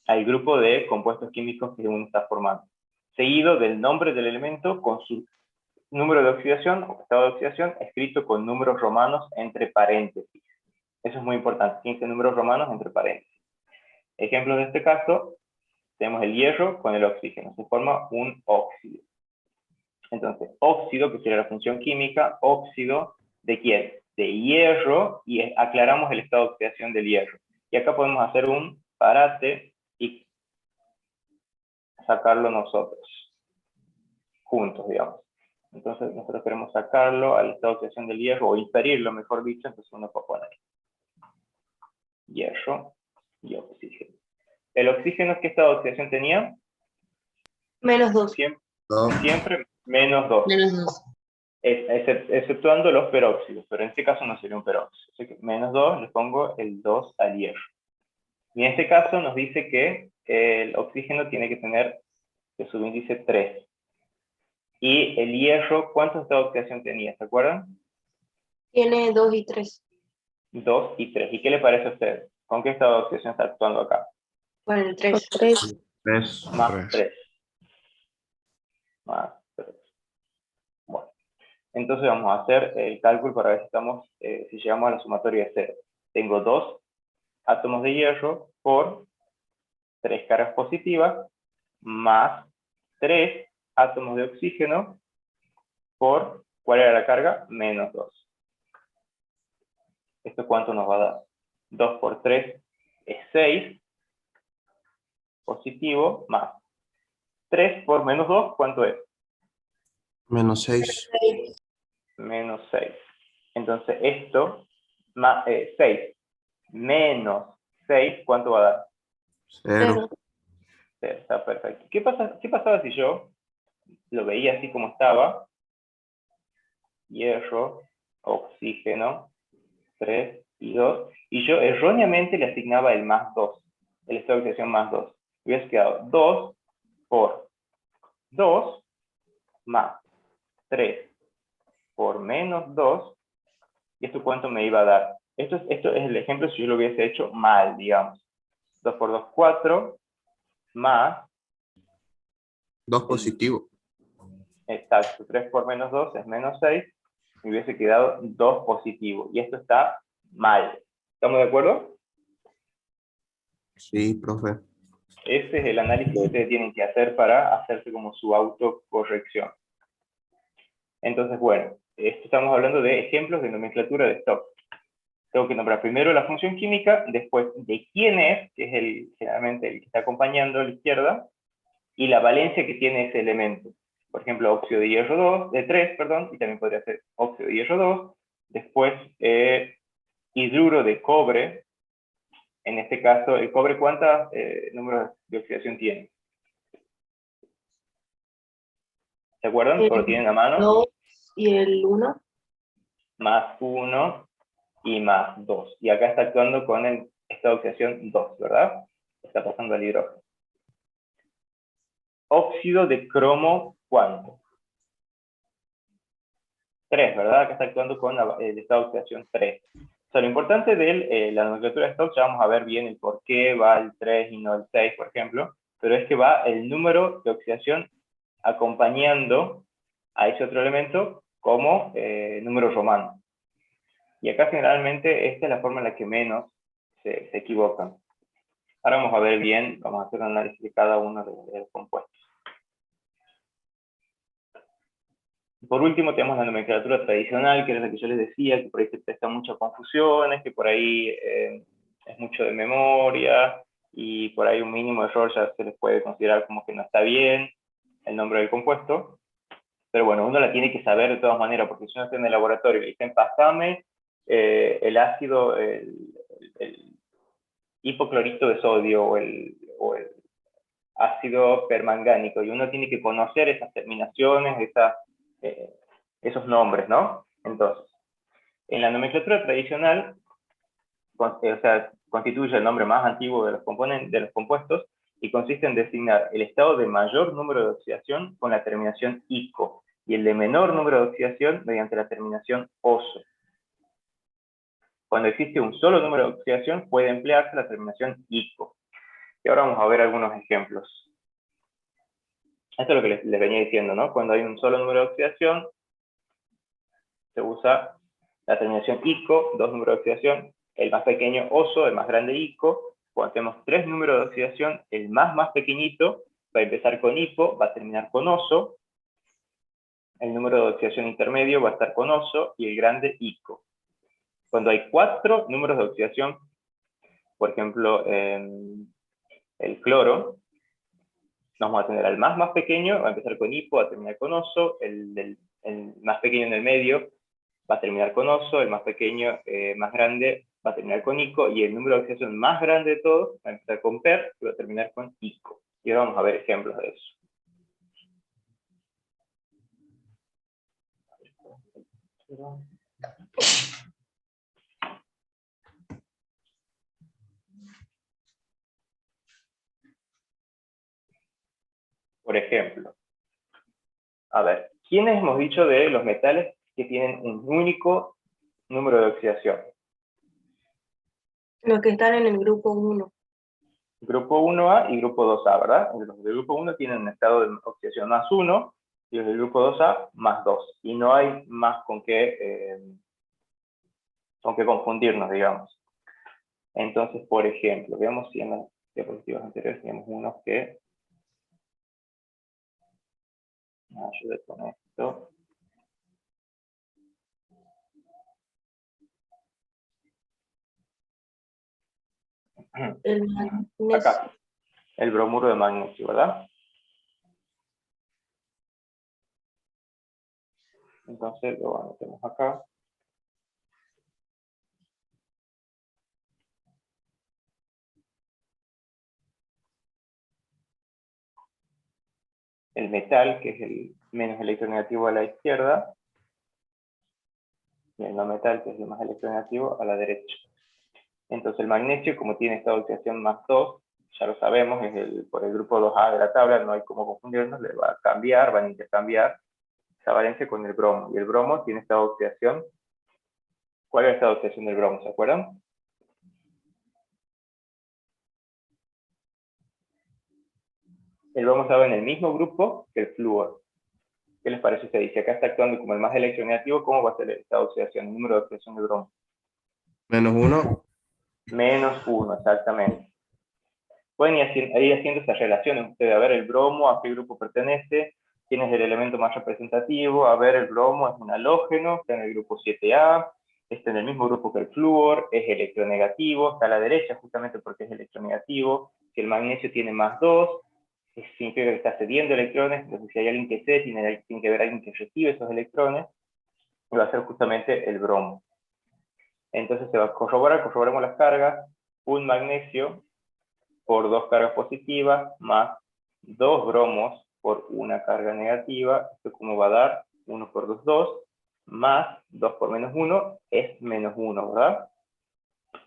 Al grupo de compuestos químicos que uno está formando. Seguido del nombre del elemento con su número de oxidación o estado de oxidación escrito con números romanos entre paréntesis. Eso es muy importante, 15 números romanos entre paréntesis. Ejemplos de este caso, tenemos el hierro con el oxígeno. Se forma un óxido. Entonces, óxido, que sería la función química, óxido ¿de quién? De hierro, y aclaramos el estado de oxidación del hierro. Y acá podemos hacer un parate y sacarlo nosotros, juntos, digamos. Entonces, nosotros queremos sacarlo al estado de oxidación del hierro, o inferirlo, mejor dicho, entonces uno puede poner hierro y oxígeno. ¿El oxígeno qué estado de oxidación tenía? -2. Siempre menos 2. Menos 2. Exceptuando los peróxidos, pero en este caso no sería un peróxido. Así que menos 2, le pongo el 2 al hierro. Y en este caso nos dice que el oxígeno tiene que tener el subíndice 3. Y el hierro, ¿cuántos estados de oxidación tenía? ¿Se acuerdan? Tiene 2 y 3. 2 y 3. ¿Y qué le parece a usted? ¿Con qué estado de oxidación está actuando acá? Con el 3. 3. Más 3. Más 3. Bueno. Entonces vamos a hacer el cálculo para ver si, si llegamos a la sumatoria de 0. Tengo 2 átomos de hierro por 3 cargas positivas más 3 átomos de oxígeno por, ¿cuál era la carga? Menos 2. ¿Esto cuánto nos va a dar? 2 por 3 es 6 positivo más 3 por menos 2, ¿cuánto es? Menos 6. Menos 6. Entonces esto, 6 menos 6, ¿cuánto va a dar? 0. Está perfecto. ¿Qué pasaba si yo lo veía así como estaba? Hierro, oxígeno, 3 y 2. Y yo erróneamente le asignaba el más 2. El estado de oxidación más 2. Hubiese quedado 2 por 2 más 3 por menos 2. ¿Y esto cuánto me iba a dar? Esto es el ejemplo si yo lo hubiese hecho mal, digamos. 2 por 2, 4, más... 2 positivo. Exacto, 3 por menos 2 es menos 6. Me hubiese quedado 2 positivo. Y esto está mal. ¿Estamos de acuerdo? Sí, profe. Ese es el análisis que ustedes tienen que hacer para hacerse como su autocorrección. Entonces, bueno, esto estamos hablando de ejemplos de nomenclatura de stock. Tengo que nombrar primero la función química, después de quién es, que es generalmente el que está acompañando a la izquierda, y la valencia que tiene ese elemento. Por ejemplo, óxido de hierro 2, de 3, perdón, y también podría ser óxido de hierro 2. Después, hidruro de cobre. En este caso, el cobre, ¿cuántos números de oxidación tiene? ¿Se acuerdan? ¿O lo tienen a mano? 2 y el 1. Más 1 y más 2. Y acá está actuando con esta oxidación 2, ¿verdad? Está pasando al hidrógeno. Óxido de cromo, ¿cuánto? 3, ¿verdad? Acá está actuando con esta oxidación 3. O sea, lo importante de la nomenclatura de stock, ya vamos a ver bien el por qué va el 3 y no el 6, por ejemplo, pero es que va el número de oxidación acompañando a ese otro elemento como número romano. Y acá generalmente esta es la forma en la que menos se equivocan. Ahora vamos a ver bien, vamos a hacer un análisis de cada uno de los compuestos. Por último tenemos la nomenclatura tradicional, que era la que yo les decía, que por ahí se presta muchas confusiones, que por ahí es mucho de memoria, y por ahí un mínimo error ya se les puede considerar como que no está bien el nombre del compuesto. Pero bueno, uno la tiene que saber de todas maneras, porque si uno está en el laboratorio y dicen, pasame el ácido, el hipoclorito de sodio o el ácido permangánico, y uno tiene que conocer esas terminaciones, esos nombres, ¿no? Entonces, en la nomenclatura tradicional, o sea, constituye el nombre más antiguo de los compuestos y consiste en designar el estado de mayor número de oxidación con la terminación ico y el de menor número de oxidación mediante la terminación oso. Cuando existe un solo número de oxidación puede emplearse la terminación ico. Y ahora vamos a ver algunos ejemplos. Esto es lo que les venía diciendo, ¿no? Cuando hay un solo número de oxidación, se usa la terminación ico, 2 números de oxidación, el más pequeño oso, el más grande ico. Cuando tenemos 3 números de oxidación, el más pequeñito va a empezar con hipo, va a terminar con oso, el número de oxidación intermedio va a estar con oso y el grande ico. Cuando hay 4 números de oxidación, por ejemplo, el cloro, vamos a tener al más pequeño, va a empezar con hipo, va a terminar con oso, el más pequeño en el medio va a terminar con oso, el más pequeño, más grande, va a terminar con ico, y el número de oxidación más grande de todos va a empezar con per, y va a terminar con ico. Y ahora vamos a ver ejemplos de eso. Por ejemplo, a ver, ¿quiénes hemos dicho de los metales que tienen un único número de oxidación? Los que están en el grupo 1. Grupo 1A y grupo 2A, ¿verdad? Los del grupo 1 tienen un estado de oxidación más 1, y los del grupo 2A más 2. Y no hay más con qué confundirnos, digamos. Entonces, por ejemplo, veamos si en las diapositivas anteriores tenemos unos que me ayude con esto. El magnesio. Acá, el bromuro de magnesio, ¿verdad? Entonces lo anotemos acá. El metal, que es el menos electronegativo a la izquierda, y el no metal, que es el más electronegativo, a la derecha. Entonces el magnesio, como tiene esta oxidación más 2, ya lo sabemos, es por el grupo 2A de la tabla, no hay cómo confundirnos, le va a cambiar, van a intercambiar esa valencia con el bromo. Y el bromo tiene esta oxidación. ¿Cuál es esta oxidación del bromo? ¿Se acuerdan? El bromo estaba en el mismo grupo que el flúor. ¿Qué les parece si dice? Acá está actuando como el más electronegativo, ¿cómo va a ser esta oxidación? El número de oxidación del bromo. -1. -1, exactamente. pueden ir haciendo esas relaciones ustedes, a ver el bromo, a qué grupo pertenece, quién es el elemento más representativo, a ver el bromo es un halógeno, está en el grupo 7A, está en el mismo grupo que el flúor, es electronegativo, está a la derecha justamente porque es electronegativo, si el magnesio tiene +2, significa que está cediendo electrones, entonces si hay alguien que cede, tiene que haber alguien que recibe esos electrones, y va a ser justamente el bromo. Entonces se va a corroboramos las cargas, un magnesio por 2 cargas positivas, más 2 bromos por una carga negativa, esto como va a dar 1 por 2, 2, más 2 por -1 es -1, ¿verdad?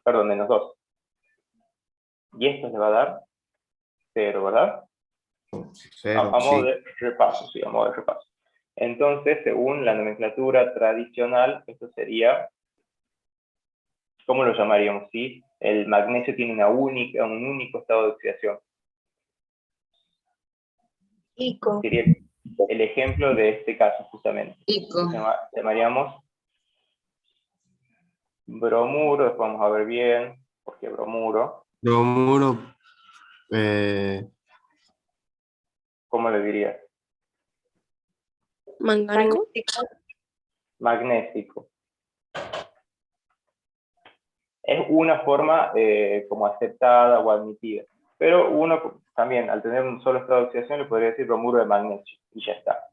Perdón, -2. Y esto le va a dar 0, ¿verdad? 0, A modo sí. de repaso, sí, a modo de repaso. Entonces, según la nomenclatura tradicional, esto sería, ¿cómo lo llamaríamos? ¿Sí? El magnesio tiene un único estado de oxidación. ICO. Sería el ejemplo de este caso, justamente. ICO. Llamaríamos bromuro, después vamos a ver bien, porque bromuro, Bromuro, ¿cómo le diría? Mangánico. Magnésico. Es una forma como aceptada o admitida. Pero uno también, al tener un solo estado de oxidación, le podría decir bromuro de magnesio, y ya está.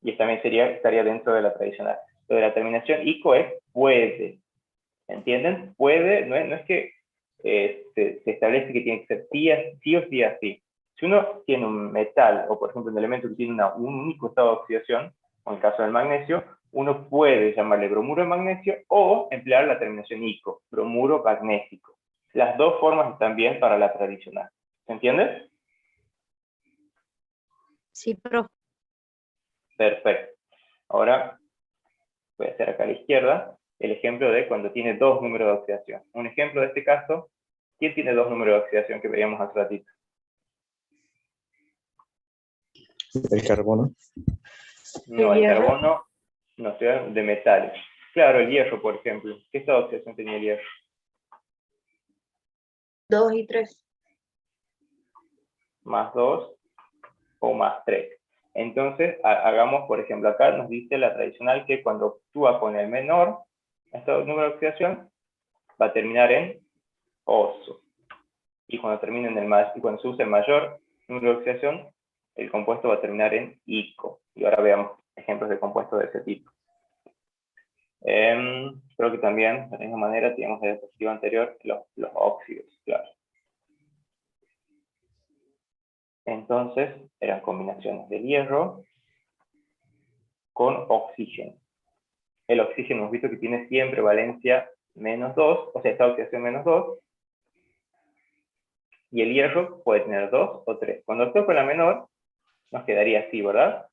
Y también estaría dentro de la tradicional. Lo de la terminación ICO es puede. ¿Entienden? Puede, no es que se establece que tiene que ser sí o sí así. Si uno tiene un metal, o por ejemplo un elemento que tiene un único estado de oxidación, como el caso del magnesio, uno puede llamarle bromuro de magnesio o emplear la terminación ICO, bromuro magnésico. Las dos formas están bien para la tradicional. ¿Se entiende? Sí, profe. Perfecto. Ahora voy a hacer acá a la izquierda el ejemplo de cuando tiene 2 números de oxidación. Un ejemplo de este caso, ¿quién tiene 2 números de oxidación que veíamos hace ratito? El carbono. No, ¿El el hierro? carbono no, estoy hablando de metales. Claro, el hierro, por ejemplo. ¿Qué estado de oxidación tenía el hierro? 2 y 3. +2 o +3. Entonces, hagamos, por ejemplo, acá nos dice la tradicional que cuando actúa con el menor número de oxidación, va a terminar en oso. Y cuando termine y cuando se use el mayor número de oxidación, el compuesto va a terminar en ICO. Y ahora veamos ejemplos de compuestos de ese tipo. Creo que también, de la misma manera, teníamos en el diapositiva anterior los óxidos, claro. Entonces, eran combinaciones del hierro con oxígeno. El oxígeno hemos visto que tiene siempre valencia -2, o sea, esta oxidación -2, y el hierro puede tener 2 o 3. Cuando actúa con la menor, nos quedaría así, ¿verdad?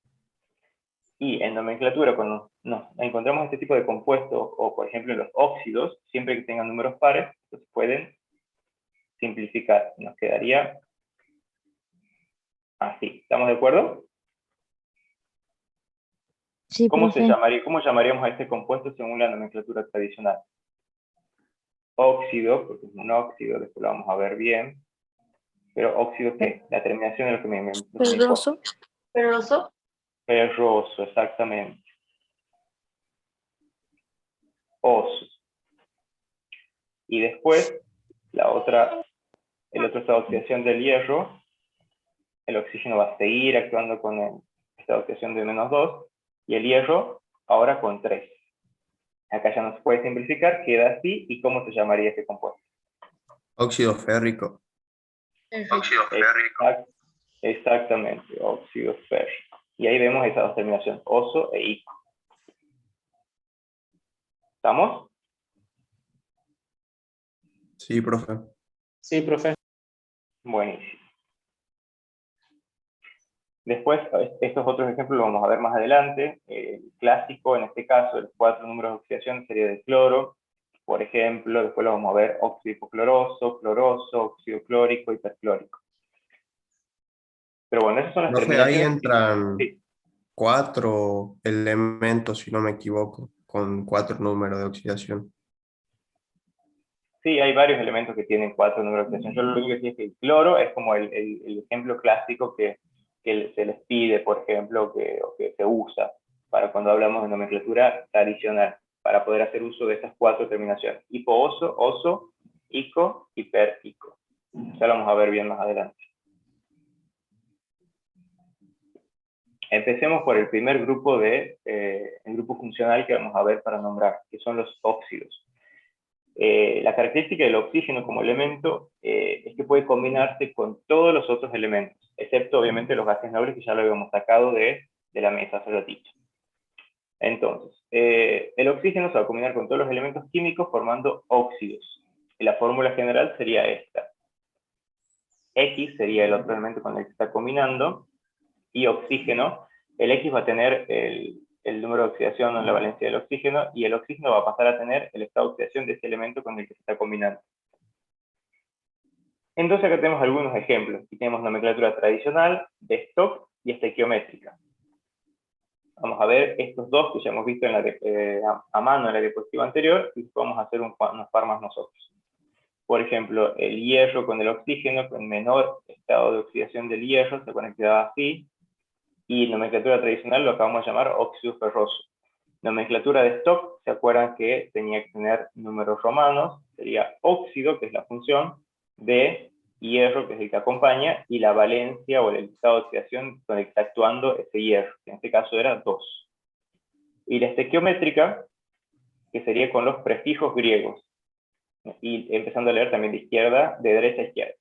Y en nomenclatura, cuando nos encontramos este tipo de compuestos, o por ejemplo los óxidos, siempre que tengan números pares, pues pueden simplificar. Nos quedaría así. ¿Estamos de acuerdo? Sí, ¿Cómo profe. cómo llamaríamos a este compuesto según la nomenclatura tradicional? Óxido, porque es un óxido, después lo vamos a ver bien. Pero óxido, ¿qué? La terminación de lo que me Ferroso. ¿Ferroso? Ferroso, exactamente. Oso. Y después, el otro estado de oxidación del hierro, el oxígeno va a seguir actuando con el estado de oxidación de -2, y el hierro ahora con 3. Acá ya no se puede simplificar, queda así, ¿y cómo se llamaría este compuesto? óxido férrico. Óxido férrico. Exactamente, óxido férrico. Y ahí vemos esas dos terminaciones, oso e ico. ¿Estamos? Sí, profe. Sí, profe. Buenísimo. Después, estos otros ejemplos los vamos a ver más adelante. El clásico, en este caso, el 4 números de oxidación sería de cloro. Por ejemplo, después lo vamos a ver óxido hipocloroso, cloroso, óxido clórico y perclórico. Pero bueno, esas son las Profe, ahí terminaciones. entran Sí. 4 elementos, si no me equivoco, con 4 números de oxidación. Sí, hay varios elementos que tienen 4 números de oxidación. Yo lo único que decía es que el cloro es como el ejemplo clásico que se les pide, por ejemplo, o que se usa para cuando hablamos de nomenclatura tradicional, para poder hacer uso de estas 4 terminaciones. Hipo-oso, oso, ico, hiper-ico. Ya lo vamos a ver bien más adelante. Empecemos por el primer grupo el grupo funcional que vamos a ver para nombrar, que son los óxidos. La característica del oxígeno como elemento es que puede combinarse con todos los otros elementos, excepto obviamente los gases nobles que ya lo habíamos sacado de la mesa hace ratito. Entonces, el oxígeno se va a combinar con todos los elementos químicos formando óxidos. Y la fórmula general sería esta. X sería el otro elemento con el que está combinando, y oxígeno, el X va a tener el número de oxidación en la valencia del oxígeno, y el oxígeno va a pasar a tener el estado de oxidación de ese elemento con el que se está combinando. Entonces acá tenemos algunos ejemplos. Aquí tenemos nomenclatura tradicional, de stock y estequiométrica. Vamos a ver estos dos que ya hemos visto a mano en la diapositiva anterior, y vamos a hacer unos par más nosotros. Por ejemplo, el hierro con el oxígeno, con menor estado de oxidación del hierro, se conectaba así, y en nomenclatura tradicional lo acabamos de llamar óxido ferroso. Nomenclatura de stock, ¿se acuerdan que tenía que tener números romanos? Sería óxido, que es la función, de hierro, que es el que acompaña, y la valencia o el estado de oxidación con el que está actuando ese hierro, que en este caso era 2. Y la estequiométrica, que sería con los prefijos griegos, y empezando a leer también de derecha a izquierda.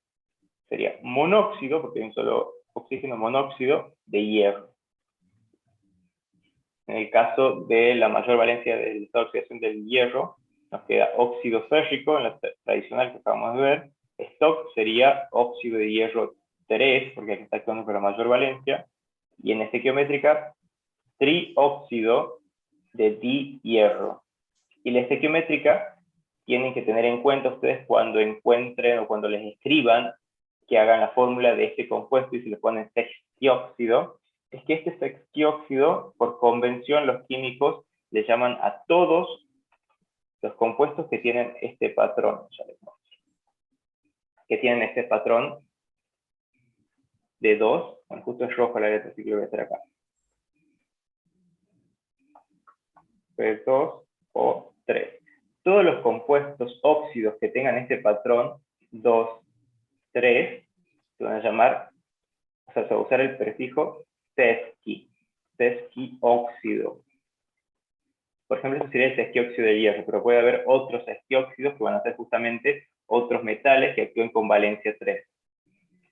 Sería monóxido, porque hay un solo oxígeno, monóxido de hierro. En el caso de la mayor valencia del estado de oxidación del hierro, nos queda óxido férrico, en la tradicional que acabamos de ver. Stock sería óxido de hierro 3, porque aquí está actuando con la mayor valencia. Y en estequiométrica, trióxido de dihierro. Y la estequiométrica tienen que tener en cuenta ustedes cuando encuentren o cuando les escriban que hagan la fórmula de este compuesto y si le ponen sextióxido, es que este sextióxido, por convención, los químicos le llaman a todos los compuestos que tienen este patrón, ya les muestro, que tienen este patrón de 2, bueno, justo es rojo la letra, así que lo voy a hacer acá. Pues 2 o 3. Todos los compuestos óxidos que tengan este patrón 2, 3, se van a llamar, o sea, se va a usar el prefijo sesqui, sesquióxido. Por ejemplo, eso sería el sesquióxido de hierro, pero puede haber otros sesquióxidos que van a ser justamente otros metales que actúen con valencia 3.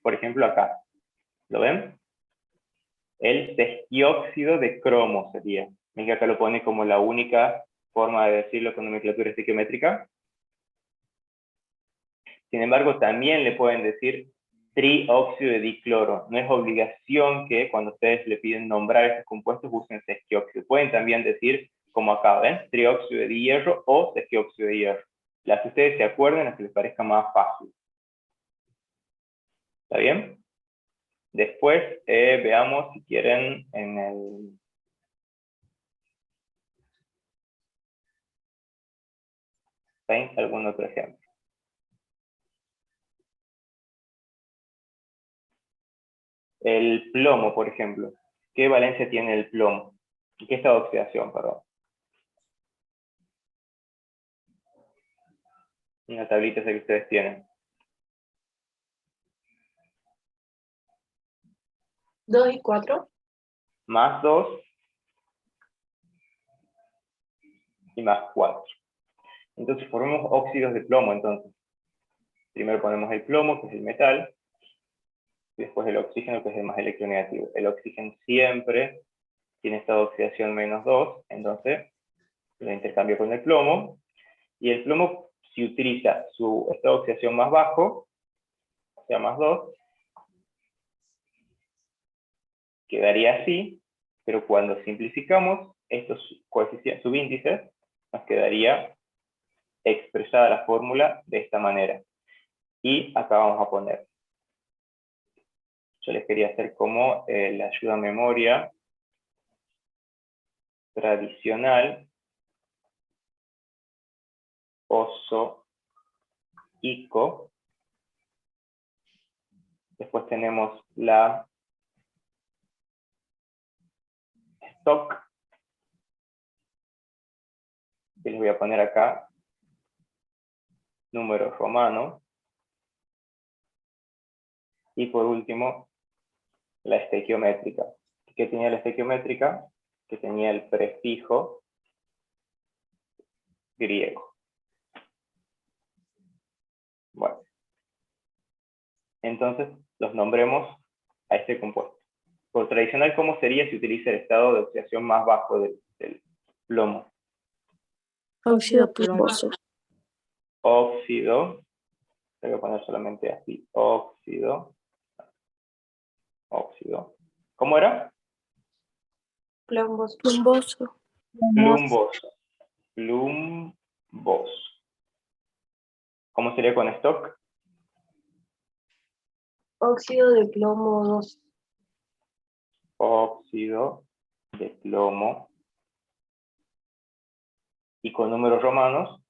Por ejemplo, acá, ¿lo ven? El sesquióxido de cromo sería. Ven que acá lo pone como la única forma de decirlo con nomenclatura estequiométrica. Sin embargo, también le pueden decir trióxido de dicloro. No es obligación que cuando ustedes le piden nombrar estos compuestos usen sesquióxido. Pueden también decir, como acá, ¿ven? Trióxido de hierro o sesquióxido de hierro. Las que ustedes se acuerden, las que les parezca más fácil. ¿Está bien? Después veamos si quieren en el... ¿Ven? ¿Algún otro ejemplo? El plomo, por ejemplo. ¿Qué valencia tiene el plomo? ¿Qué estado de oxidación, perdón? Una tablita esa que ustedes tienen. 2 y 4. Más 2 y más 4. Entonces formamos óxidos de plomo, entonces. Primero ponemos el plomo, que es el metal, y después el oxígeno, que es el más electronegativo. El oxígeno siempre tiene estado de oxidación menos 2, entonces lo intercambio con el plomo, y el plomo, si utiliza su estado de oxidación más bajo, o sea, más 2, quedaría así, pero cuando simplificamos estos coeficientes subíndices, nos quedaría expresada la fórmula de esta manera. Y acá vamos a poner. Yo les quería hacer como la ayuda a memoria tradicional, oso, ICO. Después tenemos la stock, que les voy a poner acá, número romano. Y por último, la estequiométrica. ¿Qué tenía la estequiométrica? Que tenía el prefijo griego. Bueno, entonces los nombremos a este compuesto. Por tradicional, ¿cómo sería si utiliza el estado de oxidación más bajo del plomo? Óxido plumboso. Óxido, voy a poner solamente así, óxido. ¿Cómo era? Plomboso. Plumboso. Plumboso. ¿Cómo sería con stock? Óxido de plomo 2. Óxido de plomo. Y con números romanos,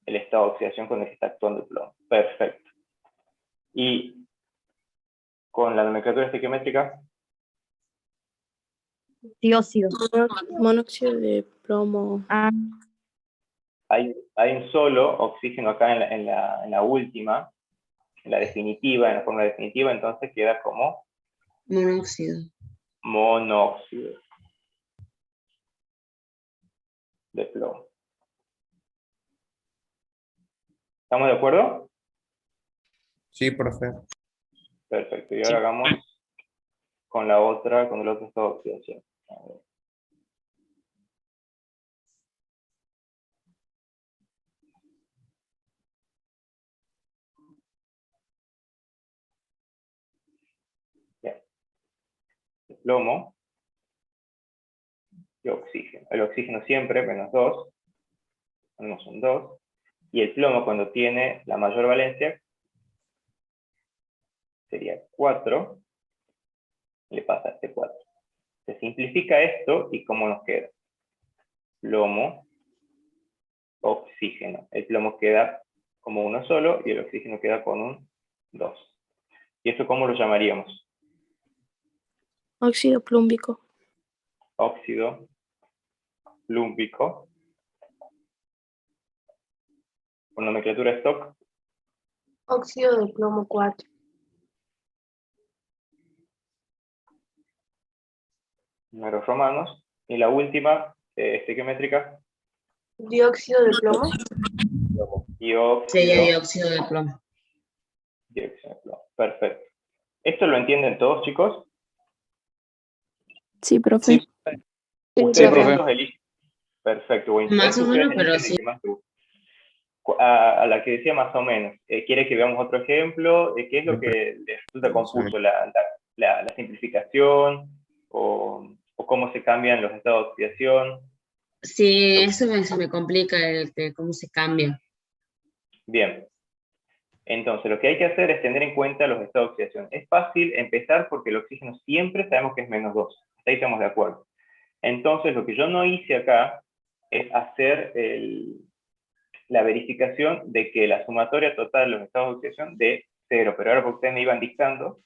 el estado de oxidación con el que está actuando el plomo. Perfecto. Y con la nomenclatura estequiométrica, Dióxido. Monóxido de plomo. hay un solo oxígeno acá en la última, en la definitiva, en la forma definitiva, entonces queda como Monóxido. monóxido de plomo. ¿Estamos de acuerdo? Sí, profe. Perfecto. Y ahora hagamos con la otra, con el otro estado de oxidación. A ver. Bien. El plomo y oxígeno. El oxígeno siempre menos 2. Ponemos un 2. Y el plomo cuando tiene la mayor valencia sería 4. Le pasa este 4. Se simplifica esto y ¿cómo nos queda? Plomo, oxígeno. El plomo queda como uno solo y el oxígeno queda con un 2. ¿Y esto cómo lo llamaríamos? Óxido plúmbico. Óxido plúmbico. Con nomenclatura stock. Óxido de plomo 4. Números romanos. Y la última, estequiométrica. Dióxido de plomo. Sería Dióxido dióxido de plomo. de plomo. Perfecto. ¿Esto lo entienden todos, chicos? Sí, profe. Sí. Ustedes profe. estos eligen. Perfecto, buenísimo. Más o Ustedes menos, pero eligen el sí. que más les guste. A la que decía más o menos. ¿Quiere que veamos otro ejemplo? ¿Qué es lo que les resulta confuso? ¿La simplificación? ¿O cómo se cambian los estados de oxidación? Sí, eso se me complica cómo se cambia. Bien. Entonces, lo que hay que hacer es tener en cuenta los estados de oxidación. Es fácil empezar porque el oxígeno siempre sabemos que es menos 2. Hasta ahí estamos de acuerdo. Entonces, lo que yo no hice acá es hacer la verificación de que la sumatoria total de los estados de oxidación de 0. Pero ahora porque ustedes me iban dictando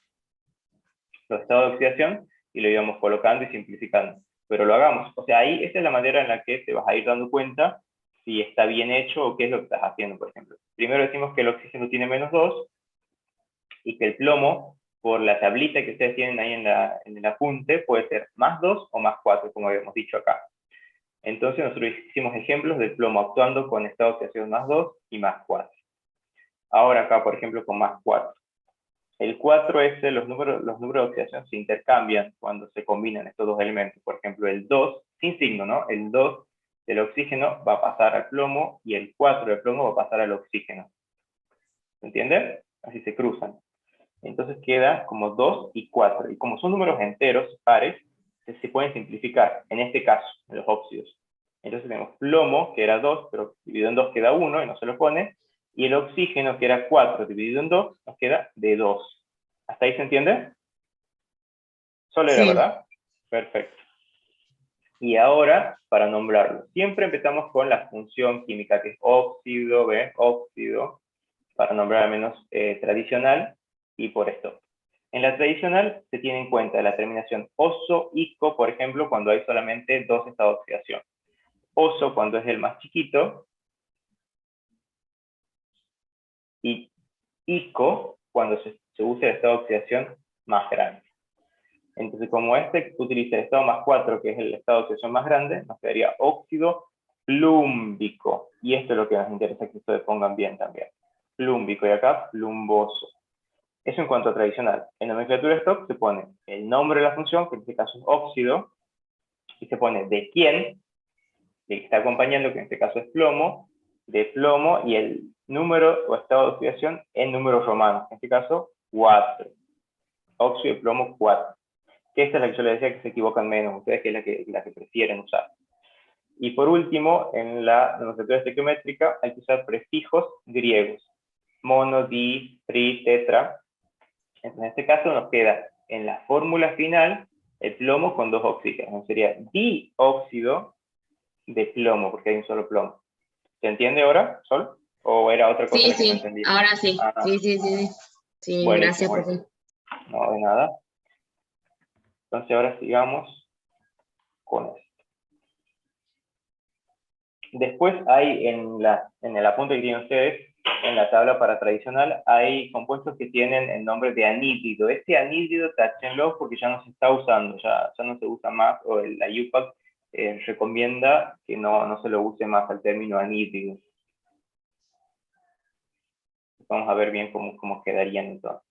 los estados de oxidación y lo íbamos colocando y simplificando. Pero lo hagamos. O sea, ahí esta es la manera en la que te vas a ir dando cuenta si está bien hecho o qué es lo que estás haciendo, por ejemplo. Primero decimos que el oxígeno tiene menos 2 y que el plomo, por la tablita que ustedes tienen ahí en el apunte, puede ser más 2 o más 4, como habíamos dicho acá. Entonces nosotros hicimos ejemplos del plomo actuando con estado de oxidación más 2 y más 4. Ahora acá, por ejemplo, con más 4. El 4 es los números de oxidación se intercambian cuando se combinan estos dos elementos. Por ejemplo, el 2, sin signo, ¿no? El 2 del oxígeno va a pasar al plomo y el 4 del plomo va a pasar al oxígeno. ¿Se entiende? Así se cruzan. Entonces queda como 2 y 4. Y como son números enteros, pares, se pueden simplificar, en este caso, en los óxidos. Entonces tenemos plomo, que era 2, pero dividido en 2 queda 1 y no se lo pone. Y el oxígeno, que era 4 dividido en 2, nos queda de 2. ¿Hasta ahí se entiende? Solo era, Sí. ¿verdad? Perfecto. Y ahora, para nombrarlo, siempre empezamos con la función química, que es óxido, ¿ves? Óxido. para nombrar al menos tradicional y por esto. En la tradicional se tiene en cuenta la terminación oso, ico, por ejemplo, cuando hay solamente dos estados de oxidación. Oso cuando es el más chiquito, y ico cuando se usa el estado de oxidación más grande. Entonces, como este utiliza el estado más 4, que es el estado de oxidación más grande, nos quedaría óxido plúmbico. Y esto es lo que nos interesa que ustedes pongan bien también. Plúmbico, y acá plumboso. Eso en cuanto a tradicional. En nomenclatura stock se pone el nombre de la función, que en este caso es óxido, y se pone de quién, el que está acompañando, que en este caso es plomo, de plomo, y el número o estado de oxidación en números romanos, en este caso 4. Óxido de plomo 4. Que esta es la que yo les decía que se equivocan menos, ustedes, que es la que prefieren usar. Y por último, en la nomenclatura estequiométrica hay que usar prefijos griegos. Mono, di, tri, tetra. Entonces, en este caso nos queda en la fórmula final el plomo con dos oxígenos. Entonces sería dióxido de plomo, porque hay un solo plomo. ¿Se entiende ahora, Sol? ¿O era otra cosa Sí, la que no sí, entendí? ahora sí. Ah, Sí. Sí, buenísimo, gracias, profe. buenísimo. No, de nada. Entonces ahora sigamos con esto. Después hay en el apunte que tienen ustedes, en la tabla para tradicional, hay compuestos que tienen el nombre de anhídrido. Este anhídrido, táchenlo porque ya no se está usando, ya no se usa más, o la UPAC recomienda que no se lo use más al término anhídrido. Vamos a ver bien cómo quedarían entonces.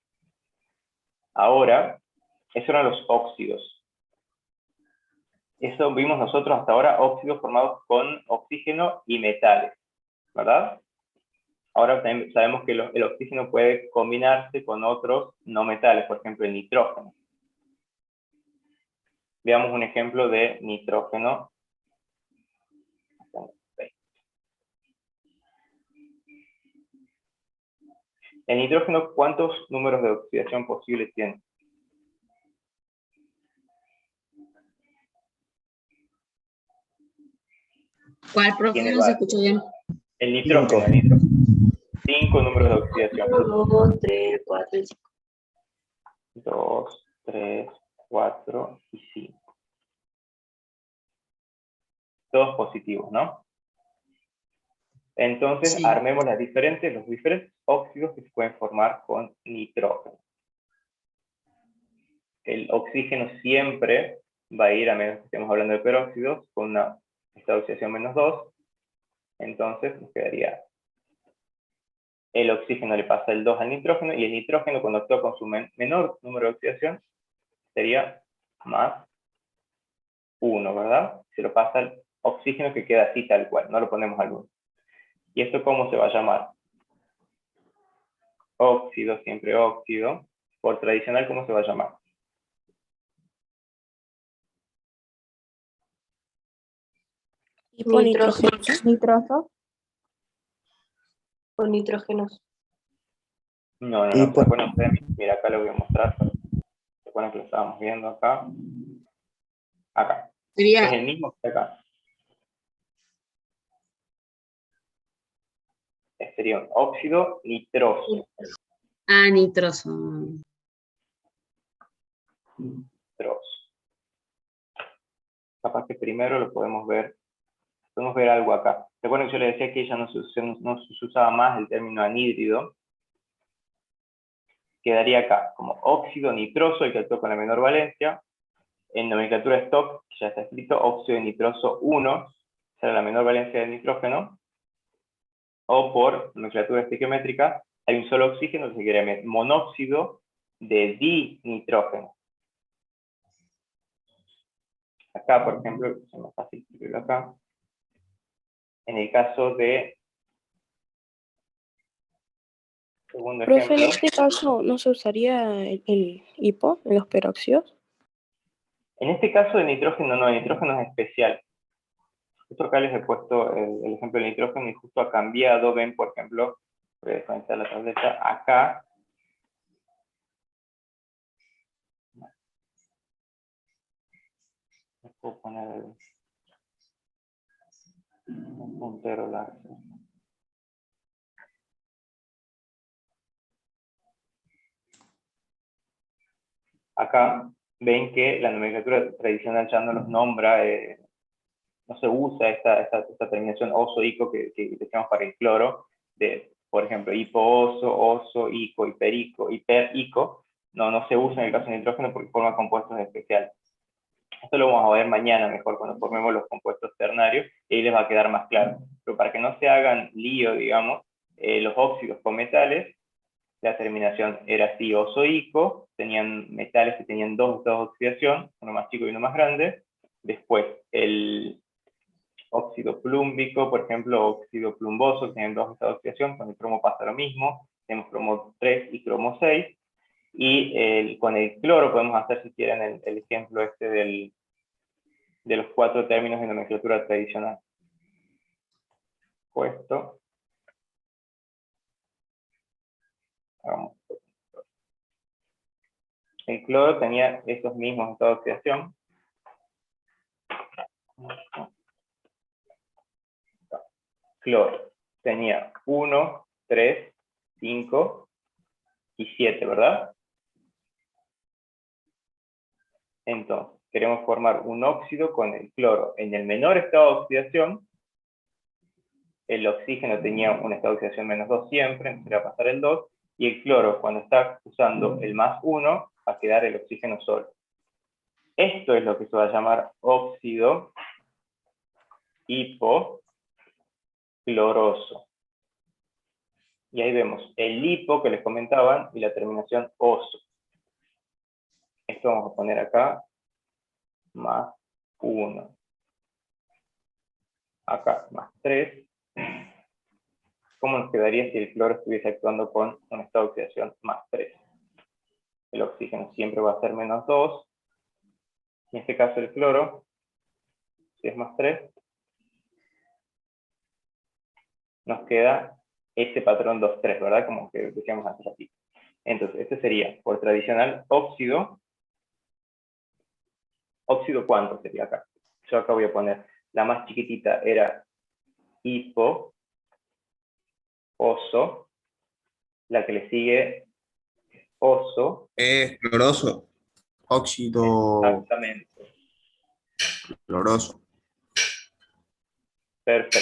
Ahora, esos eran los óxidos. Eso vimos nosotros hasta ahora, óxidos formados con oxígeno y metales, ¿verdad? Ahora también sabemos que el oxígeno puede combinarse con otros no metales, por ejemplo el nitrógeno. Veamos un ejemplo de nitrógeno. El nitrógeno, ¿cuántos números de oxidación posibles tiene? ¿Cuál, profe? Tiene No se escuchó bien. el nitrógeno, 5 números de oxidación. 2, 3, 4 y 5. 2, 3, 4 y 5. Todos positivos, ¿no? Entonces, Sí. armemos los diferentes óxidos que se pueden formar con nitrógeno. El oxígeno siempre va a ir, a menos que estemos hablando de peróxidos, con una estado de oxidación -2. Entonces, nos quedaría el oxígeno le pasa el 2 al nitrógeno, y el nitrógeno, cuando actúa con su menor número de oxidación, sería +1, ¿verdad? Se lo pasa al oxígeno, que queda así tal cual, no lo ponemos al 1. ¿Y esto cómo se va a llamar? Óxido, siempre óxido. Por tradicional, ¿cómo se va a llamar? Hiponitrogenos. Nitroso. O nitrógenos. No. ¿Se acuerdan ustedes? Mira, acá lo voy a mostrar. ¿Se acuerdan que lo estábamos viendo acá? Acá. Sería, Es el mismo que acá. Sería un óxido nitroso. nitroso. Capaz que primero lo podemos ver algo acá. Recuerden que yo les decía que ya no se usaba más el término anhídrido. Quedaría acá como óxido nitroso, el que actúa con la menor valencia. En nomenclatura stock, que ya está escrito, óxido nitroso 1, será la menor valencia del nitrógeno. O por nomenclatura estequiométrica, hay un solo oxígeno, que se quiere monóxido de dinitrógeno. Acá, por ejemplo, es más fácil escribirlo acá. En el caso de segundo Profe, en ejemplo, este caso no se usaría el hipo en los peróxidos. en este caso de nitrógeno no, el nitrógeno es especial. Justo acá les he puesto el ejemplo del nitrógeno y justo ha cambiado. Ven, por ejemplo, voy a desconectar la tableta, acá. Puedo poner un puntero largo. Acá ven que la nomenclatura tradicional ya no los nombra, no se usa esta terminación oso, ico que decíamos para el cloro, de, por ejemplo, hipo-oso, oso, ico, hiperico, hiper-ico, no se usa en el caso del nitrógeno porque forma compuestos especiales. Esto lo vamos a ver mañana mejor cuando formemos los compuestos ternarios y ahí les va a quedar más claro. Pero para que no se hagan lío, digamos, los óxidos con metales, la terminación era así, oso-ico, tenían metales que tenían dos estados de oxidación, uno más chico y uno más grande. Después el óxido plúmbico, por ejemplo, óxido plumboso, tienen dos estados de oxidación, con el cromo pasa lo mismo, tenemos cromo 3 y cromo 6, y con el cloro podemos hacer, si quieren, el ejemplo este de los 4 términos de nomenclatura tradicional. Puesto. Hagamos. El cloro tenía estos mismos estados de oxidación. Cloro tenía 1, 3, 5 y 7, ¿verdad? Entonces, queremos formar un óxido con el cloro en el menor estado de oxidación. El oxígeno tenía un estado de oxidación -2 siempre, entonces va a pasar el 2, y el cloro, cuando está usando el +1, va a quedar el oxígeno solo. Esto es lo que se va a llamar óxido hipocloroso. Y ahí vemos el hipo que les comentaban y la terminación oso. Esto vamos a poner acá, +1. Acá, +3. ¿Cómo nos quedaría si el cloro estuviese actuando con un estado de oxidación +3? El oxígeno siempre va a ser -2. En este caso el cloro, si es +3, nos queda este patrón 2,3, ¿verdad? Como que decíamos antes aquí. Entonces, este sería, por tradicional, óxido. ¿Óxido cuánto sería acá? Yo acá voy a poner, la más chiquitita era hipo, oso. La que le sigue es oso. Es cloroso. Óxido Exactamente. cloroso. Perfecto.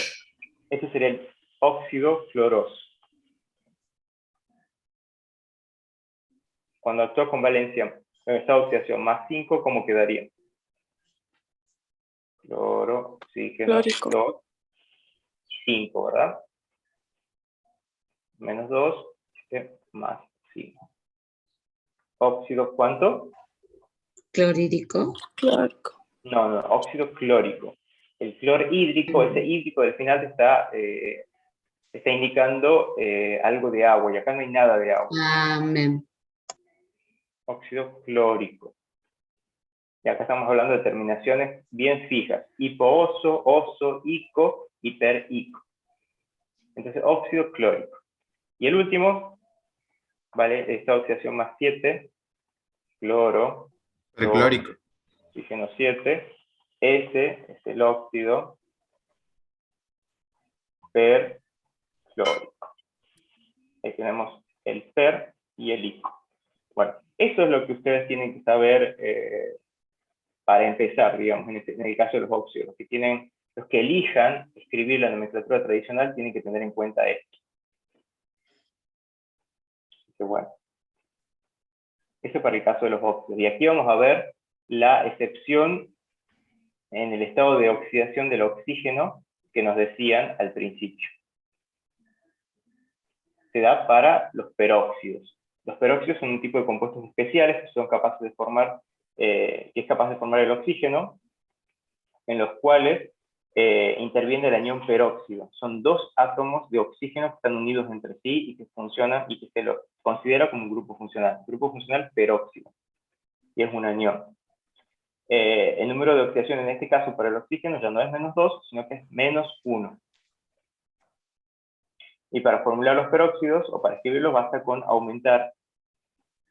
Este sería el óxido cloroso. Cuando actúa con valencia en estado de oxidación +5, ¿cómo quedaría? Cloro, oxígeno, Clórico. 2, 5, ¿verdad? -2, +5. ¿Óxido cuánto? Clorhídrico. Clórico. No, óxido clórico. El clor hídrico, ese hídrico del final está indicando algo de agua, y acá no hay nada de agua. Amén. Óxido clórico. Y acá estamos hablando de terminaciones bien fijas. Hipooso, oso, ico, hiperico. Entonces, óxido clórico. Y el último, ¿vale? Esta oxidación +7, cloro, Perclórico. oxígeno 7. Ese es el óxido perclórico. Ahí tenemos el per y el ico. Bueno, eso es lo que ustedes tienen que saber para empezar, digamos, en el caso de los óxidos. Los que elijan escribir la nomenclatura tradicional tienen que tener en cuenta esto. Así que bueno, eso para el caso de los óxidos. Y aquí vamos a ver la excepción en el estado de oxidación del oxígeno que nos decían al principio. Se da para los peróxidos. Los peróxidos son un tipo de compuestos especiales que son capaces de formar, que es capaz de formar el oxígeno, en los cuales interviene el anión peróxido. Son 2 átomos de oxígeno que están unidos entre sí y que funcionan y que se lo considera como un grupo funcional peróxido. Y es un anión. El número de oxidación en este caso para el oxígeno ya no es -2, sino que es -1. Y para formular los peróxidos, o para escribirlos, basta con aumentar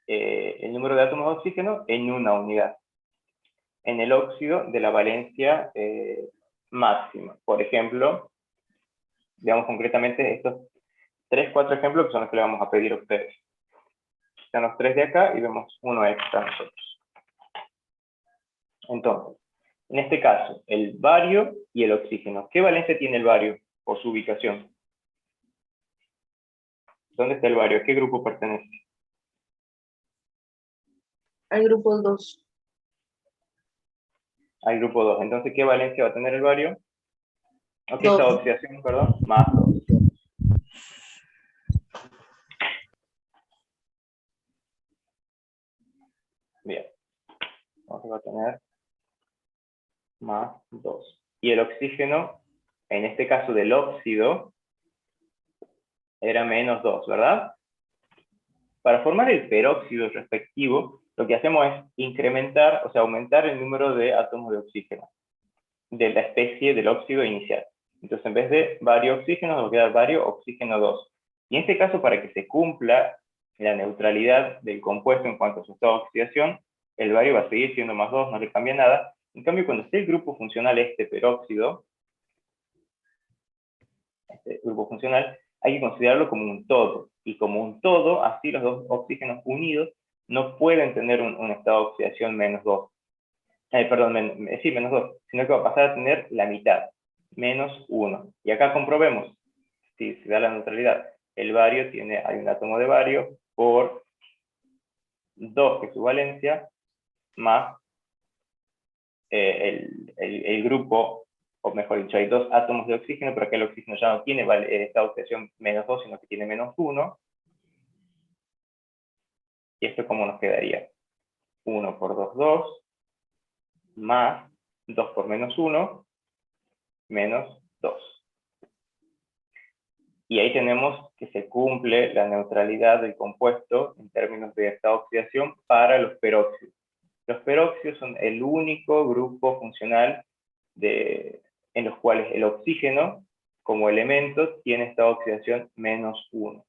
el número de átomos de oxígeno en una unidad. En el óxido de la valencia máxima. Por ejemplo, veamos concretamente estos 3, 4 ejemplos que son los que le vamos a pedir a ustedes. Están los 3 de acá y vemos uno extra nosotros. Entonces, en este caso, el bario y el oxígeno. ¿Qué valencia tiene el bario por su ubicación? ¿Dónde está el bario? ¿A qué grupo pertenece? Al grupo 2. Al grupo 2. Entonces, ¿qué valencia va a tener el bario? ¿O qué Dos. esta oxidación, perdón? Más 2. Bien. Entonces va a tener más 2. Y el oxígeno, en este caso del óxido, era menos 2, ¿verdad? Para formar el peróxido respectivo, lo que hacemos es incrementar, o sea, aumentar el número de átomos de oxígeno de la especie del óxido inicial. Entonces, en vez de bario oxígeno, nos va a quedar bario oxígeno 2. Y en este caso, para que se cumpla la neutralidad del compuesto en cuanto a su estado de oxidación, el bario va a seguir siendo más 2, no le cambia nada. En cambio, cuando esté el grupo funcional peróxido, este grupo funcional, hay que considerarlo como un todo. Y como un todo, así los dos oxígenos unidos no pueden tener un estado de oxidación menos 2. Sí, menos 2, sino que va a pasar a tener la mitad, menos 1. Y acá comprobemos, si se da la neutralidad, el bario hay un átomo de bario por 2, que es su valencia, más el grupo, o mejor dicho, hay 2 átomos de oxígeno, pero acá el oxígeno ya no tiene estado de oxidación menos 2, sino que tiene menos 1. ¿Y esto cómo nos quedaría? 1 por 2, 2, más 2 por menos 1, menos 2. Y ahí tenemos que se cumple la neutralidad del compuesto en términos de estado de oxidación para los peróxidos. Los peróxidos son el único grupo funcional en los cuales el oxígeno, como elemento, tiene estado de oxidación menos 1.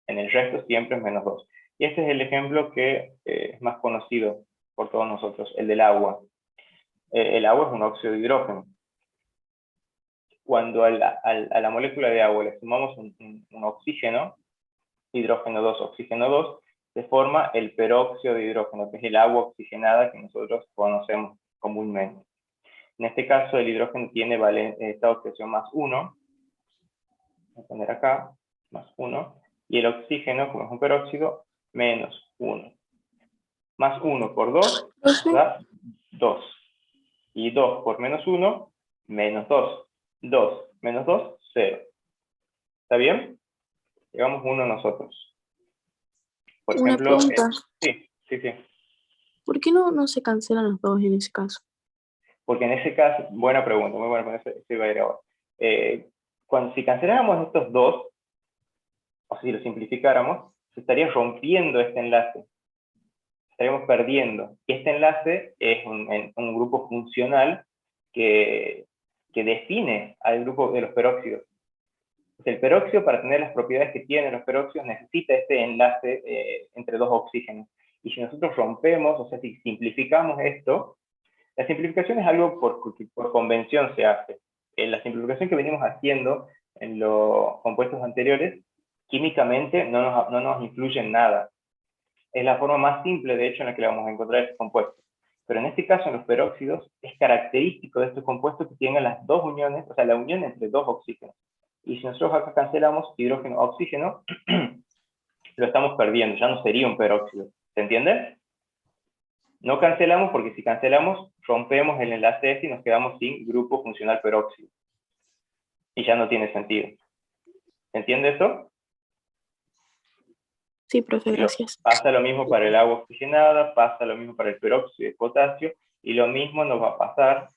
En el resto siempre es menos 2. Y este es el ejemplo que es más conocido por todos nosotros, el del agua. El agua es un óxido de hidrógeno. Cuando a la molécula de agua le sumamos un oxígeno, hidrógeno 2, oxígeno 2, se forma el peróxido de hidrógeno, que es el agua oxigenada que nosotros conocemos comúnmente. En este caso, el hidrógeno tiene estado de oxidación más 1. Voy a poner acá, más 1. Y el oxígeno, como es un peróxido, menos 1. Más 1 por 2, da 2. Y 2 por menos 1, menos 2. 2 menos 2, 0. ¿Está bien? Llevamos 1 nosotros. Por Una ejemplo, pregunta. sí. ¿Por qué no se cancelan los dos en ese caso? Porque en ese caso, buena pregunta, muy buena pregunta, eso iba a ir ahora. Si canceláramos estos dos, o si lo simplificáramos, se estaría rompiendo este enlace. Estaríamos perdiendo. Y este enlace es un grupo funcional que define al grupo de los peróxidos. El peróxido, para tener las propiedades que tienen los peróxidos, necesita este enlace entre dos oxígenos. Y si nosotros rompemos, o sea, si simplificamos esto, la simplificación es algo por convención se hace. La simplificación que venimos haciendo en los compuestos anteriores, químicamente no nos influye en nada. Es la forma más simple, de hecho, en la que le vamos a encontrar estos compuestos. Pero en este caso, en los peróxidos, es característico de estos compuestos que tengan las dos uniones, o sea, la unión entre dos oxígenos. Y si nosotros acá cancelamos hidrógeno-oxígeno, lo estamos perdiendo, ya no sería un peróxido. ¿Se entiende? No cancelamos porque si cancelamos, rompemos el enlace este y nos quedamos sin grupo funcional peróxido. Y ya no tiene sentido. ¿Se entiende eso? Sí, profe, gracias. Pasa lo mismo para el agua oxigenada, pasa lo mismo para el peróxido de potasio, y lo mismo nos va a pasar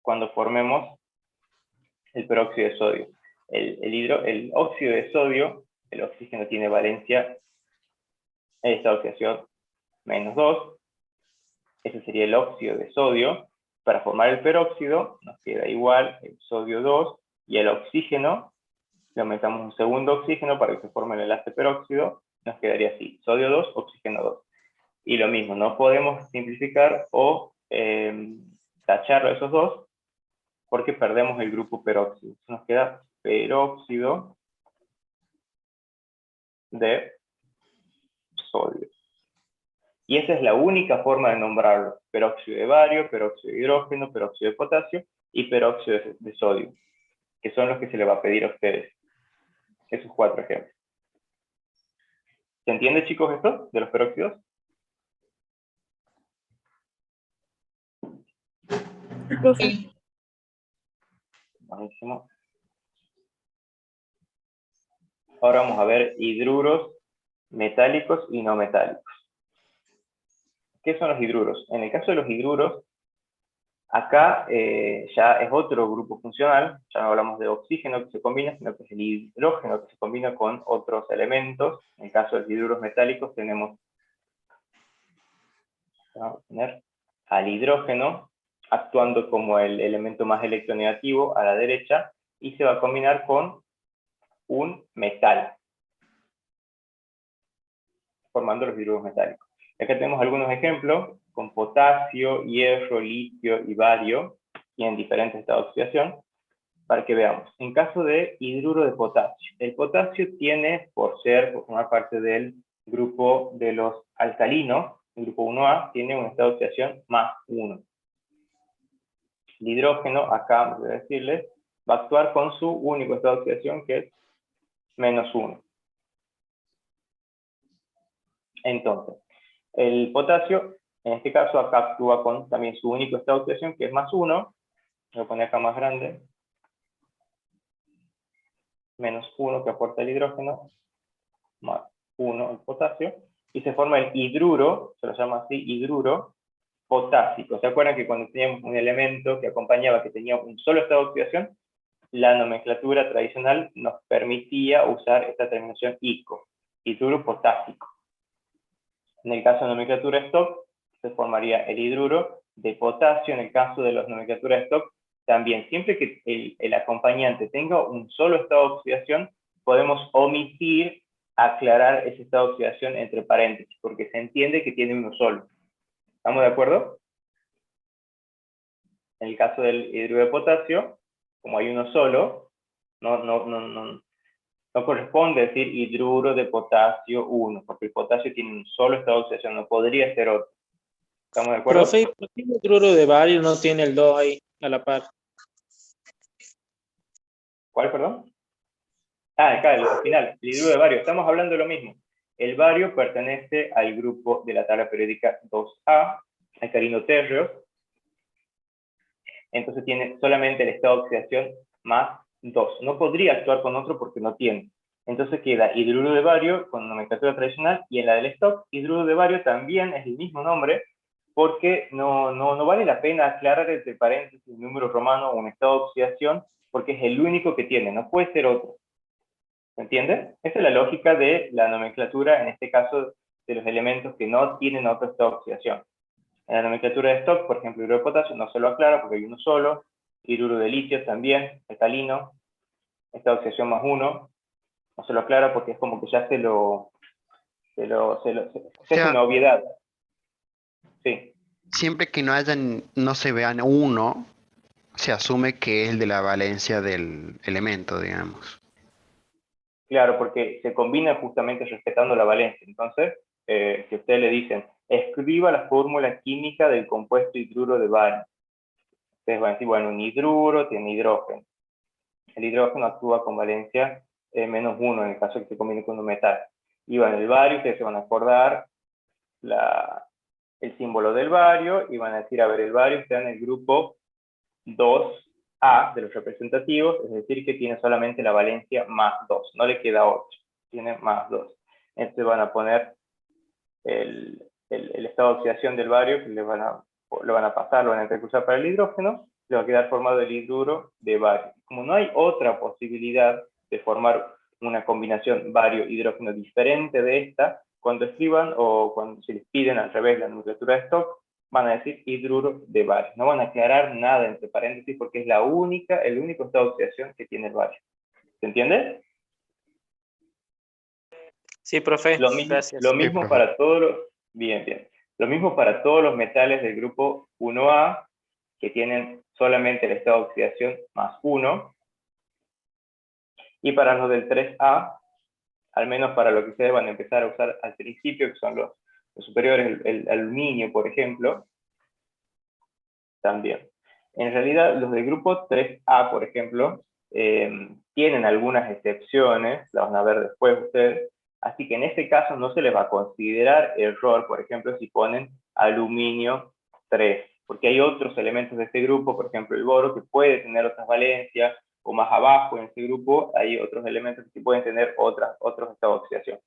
cuando formemos el peróxido de sodio. El óxido de sodio, el oxígeno tiene valencia, esta oxidación menos 2, ese sería el óxido de sodio. Para formar el peróxido nos queda igual el sodio 2 y el oxígeno, le aumentamos un segundo oxígeno para que se forme el enlace peróxido, nos quedaría así, sodio 2, oxígeno 2. Y lo mismo, no podemos simplificar o tacharlo esos dos porque perdemos el grupo peróxido. Nos queda peróxido de sodio. Y esa es la única forma de nombrarlo. Peróxido de bario, peróxido de hidrógeno, peróxido de potasio y peróxido de sodio, que son los que se le va a pedir a ustedes. Esos 4 ejemplos. ¿Se entiende, chicos, esto de los peróxidos? Profe. Buenísimo. Ahora vamos a ver hidruros metálicos y no metálicos. ¿Qué son los hidruros? En el caso de los hidruros, acá ya es otro grupo funcional, ya no hablamos de oxígeno que se combina, sino que es el hidrógeno que se combina con otros elementos. En el caso de los hidruros metálicos tenemos, vamos a poner al hidrógeno actuando como el elemento más electronegativo a la derecha, y se va a combinar con un metal, formando los hidruros metálicos. Acá tenemos algunos ejemplos, con potasio, hierro, litio y bario, y en diferentes estados de oxidación, para que veamos. En caso de hidruro de potasio, el potasio tiene, por formar parte del grupo de los alcalinos, el grupo 1A, tiene un estado de oxidación +1. El hidrógeno, acá voy a decirles, va a actuar con su único estado de oxidación, que es -1. Entonces, el potasio, en este caso, acá actúa con también su único estado de oxidación, que es +1. Voy a poner acá más grande. -1 que aporta el hidrógeno, +1 el potasio, y se forma el hidruro, se lo llama así, hidruro potásico. ¿Se acuerdan que cuando teníamos un elemento que acompañaba, que tenía un solo estado de oxidación, la nomenclatura tradicional nos permitía usar esta terminación ico, hidruro potásico? En el caso de nomenclatura Stock, se formaría el hidruro de potasio. En el caso de las nomenclaturas Stock, también, siempre que el acompañante tenga un solo estado de oxidación, podemos omitir aclarar ese estado de oxidación entre paréntesis, porque se entiende que tiene uno solo. ¿Estamos de acuerdo? En el caso del hidruro de potasio, como hay uno solo, no corresponde decir hidruro de potasio 1, porque el potasio tiene un solo estado de oxidación, no podría ser otro. ¿Estamos de acuerdo? Profe, ¿por qué el hidruro de bario no tiene el 2 ahí a la par? ¿Cuál, perdón? Acá, al final, el hidruro de bario. Estamos hablando de lo mismo. El bario pertenece al grupo de la tabla periódica 2A, alcalino térreo. Entonces tiene solamente el estado de oxidación +2. No podría actuar con otro porque no tiene. Entonces queda hidruro de bario con nomenclatura tradicional, y en la del stock, hidruro de bario también es el mismo nombre, porque no vale la pena aclarar entre paréntesis un número romano o un estado de oxidación, porque es el único que tiene, no puede ser otro. ¿Se entiende? Esa es la lógica de la nomenclatura, en este caso, de los elementos que no tienen otro estado de oxidación. En la nomenclatura de stock, por ejemplo, hidruro de potasio no se lo aclara porque hay uno solo, hidruro de litio también, alcalino, estado de oxidación +1, no se lo aclara porque es como que ya se es una obviedad. Sí. Siempre que no se vean uno, se asume que es el de la valencia del elemento, digamos. Claro, porque se combina justamente respetando la valencia. Entonces, si ustedes le dicen, escriba la fórmula química del compuesto hidruro de bario, ustedes van a decir, bueno, un hidruro tiene hidrógeno. El hidrógeno actúa con valencia -1 en el caso de que se combine con un metal. Y bueno, el bario, ustedes se van a acordar el símbolo del bario, y van a decir, a ver, el bario está en el grupo 2A de los representativos, es decir, que tiene solamente la valencia +2, no le queda 8, tiene +2. Entonces van a poner el estado de oxidación del bario, que lo van a pasar, lo van a intercursar para el hidrógeno, le va a quedar formado el hidruro de bario. Como no hay otra posibilidad de formar una combinación bario-hidrógeno diferente de esta, cuando escriban o cuando se les piden al revés la nomenclatura de stock, van a decir hidruro de bario. No van a aclarar nada entre paréntesis porque es el único estado de oxidación que tiene el bario. ¿Se entiende? Sí, profe. Gracias. Lo mismo para todos los... Bien. Lo mismo para todos los metales del grupo 1A, que tienen solamente el estado de oxidación +1. Y para los del 3A, al menos para lo que ustedes van a empezar a usar al principio, que son Los superiores, el aluminio, por ejemplo, también. En realidad, los del grupo 3A, por ejemplo, tienen algunas excepciones, las van a ver después ustedes, así que en este caso no se les va a considerar error, por ejemplo, si ponen aluminio 3, porque hay otros elementos de este grupo, por ejemplo, el boro, que puede tener otras valencias, o más abajo en este grupo hay otros elementos que pueden tener otros estados de oxidación.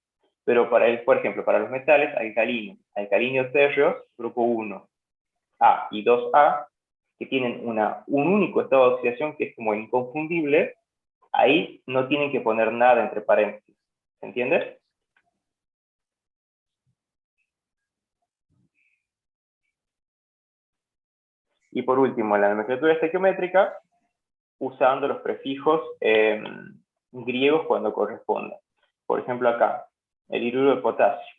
Pero por ejemplo, para los metales, alcalino térreos, grupo 1A y 2A, que tienen un único estado de oxidación que es como inconfundible, ahí no tienen que poner nada entre paréntesis. ¿Se entiende? Y por último, la nomenclatura estequiométrica, usando los prefijos griegos cuando corresponda. Por ejemplo, acá, el hidruro de potasio.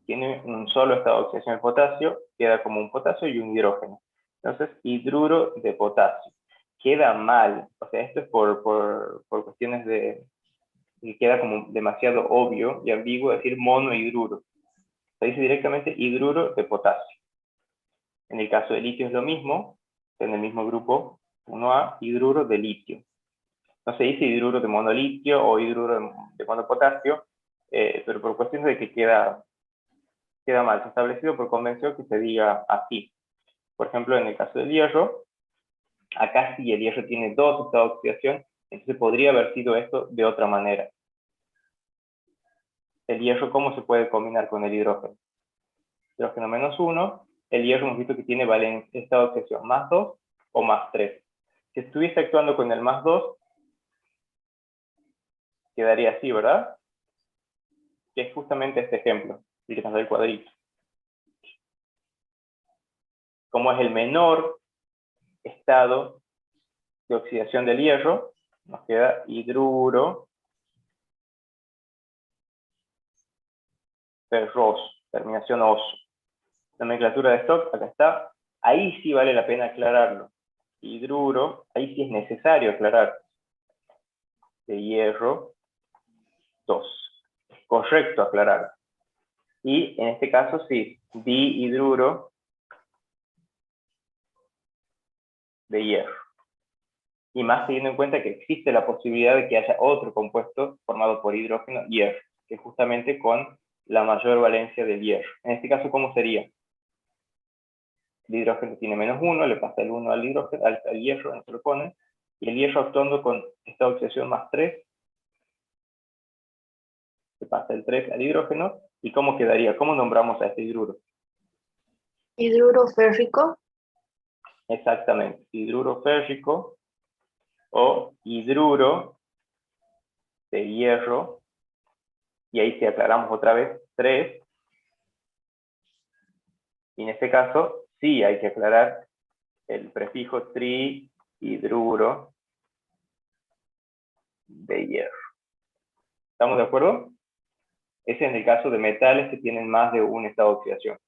Tiene un solo estado de oxidación el potasio, queda como un potasio y un hidrógeno. Entonces, hidruro de potasio. Queda mal, o sea, esto es por cuestiones de que queda como demasiado obvio y ambiguo decir monohidruro. Se dice directamente hidruro de potasio. En el caso de litio es lo mismo, en el mismo grupo 1A, hidruro de litio. No se dice hidruro de monolitio o hidruro de monopotasio, pero por cuestiones de que queda mal. Se establecido por convención que se diga así. Por ejemplo, en el caso del hierro, acá sí el hierro tiene dos estados de oxidación, entonces podría haber sido esto de otra manera. El hierro, ¿cómo se puede combinar con el hidrógeno? Hidrógeno menos 1, el hierro hemos visto que tiene estado de oxidación más 2 o más 3. Si estuviese actuando con el más 2, quedaría así, ¿verdad? Que es justamente este ejemplo, el que nos da el cuadrito. Como es el menor estado de oxidación del hierro, nos queda hidruro ferroso, terminación oso. Nomenclatura de Stock, acá está. Ahí sí vale la pena aclararlo. Hidruro, ahí sí es necesario aclarar. De hierro 2. Es correcto aclarar. Y en este caso sí, dihidruro de hierro. Y más teniendo en cuenta que existe la posibilidad de que haya otro compuesto formado por hidrógeno hierro, que es justamente con la mayor valencia del hierro. En este caso, ¿cómo sería? El hidrógeno tiene menos 1, le pasa el 1 al hidrógeno, al hierro, no se lo pone, y el hierro actuando con esta oxidación más 3, le pasa el 3 al hidrógeno, ¿y cómo quedaría? ¿Cómo nombramos a este hidruro? Hidruro férrico. Exactamente, hidruro férrico o hidruro de hierro, y ahí si aclaramos otra vez, 3, y en este caso sí hay que aclarar el prefijo trihidruro de hierro. ¿Estamos de acuerdo? Ese es en el caso de metales que tienen más de un estado de oxidación.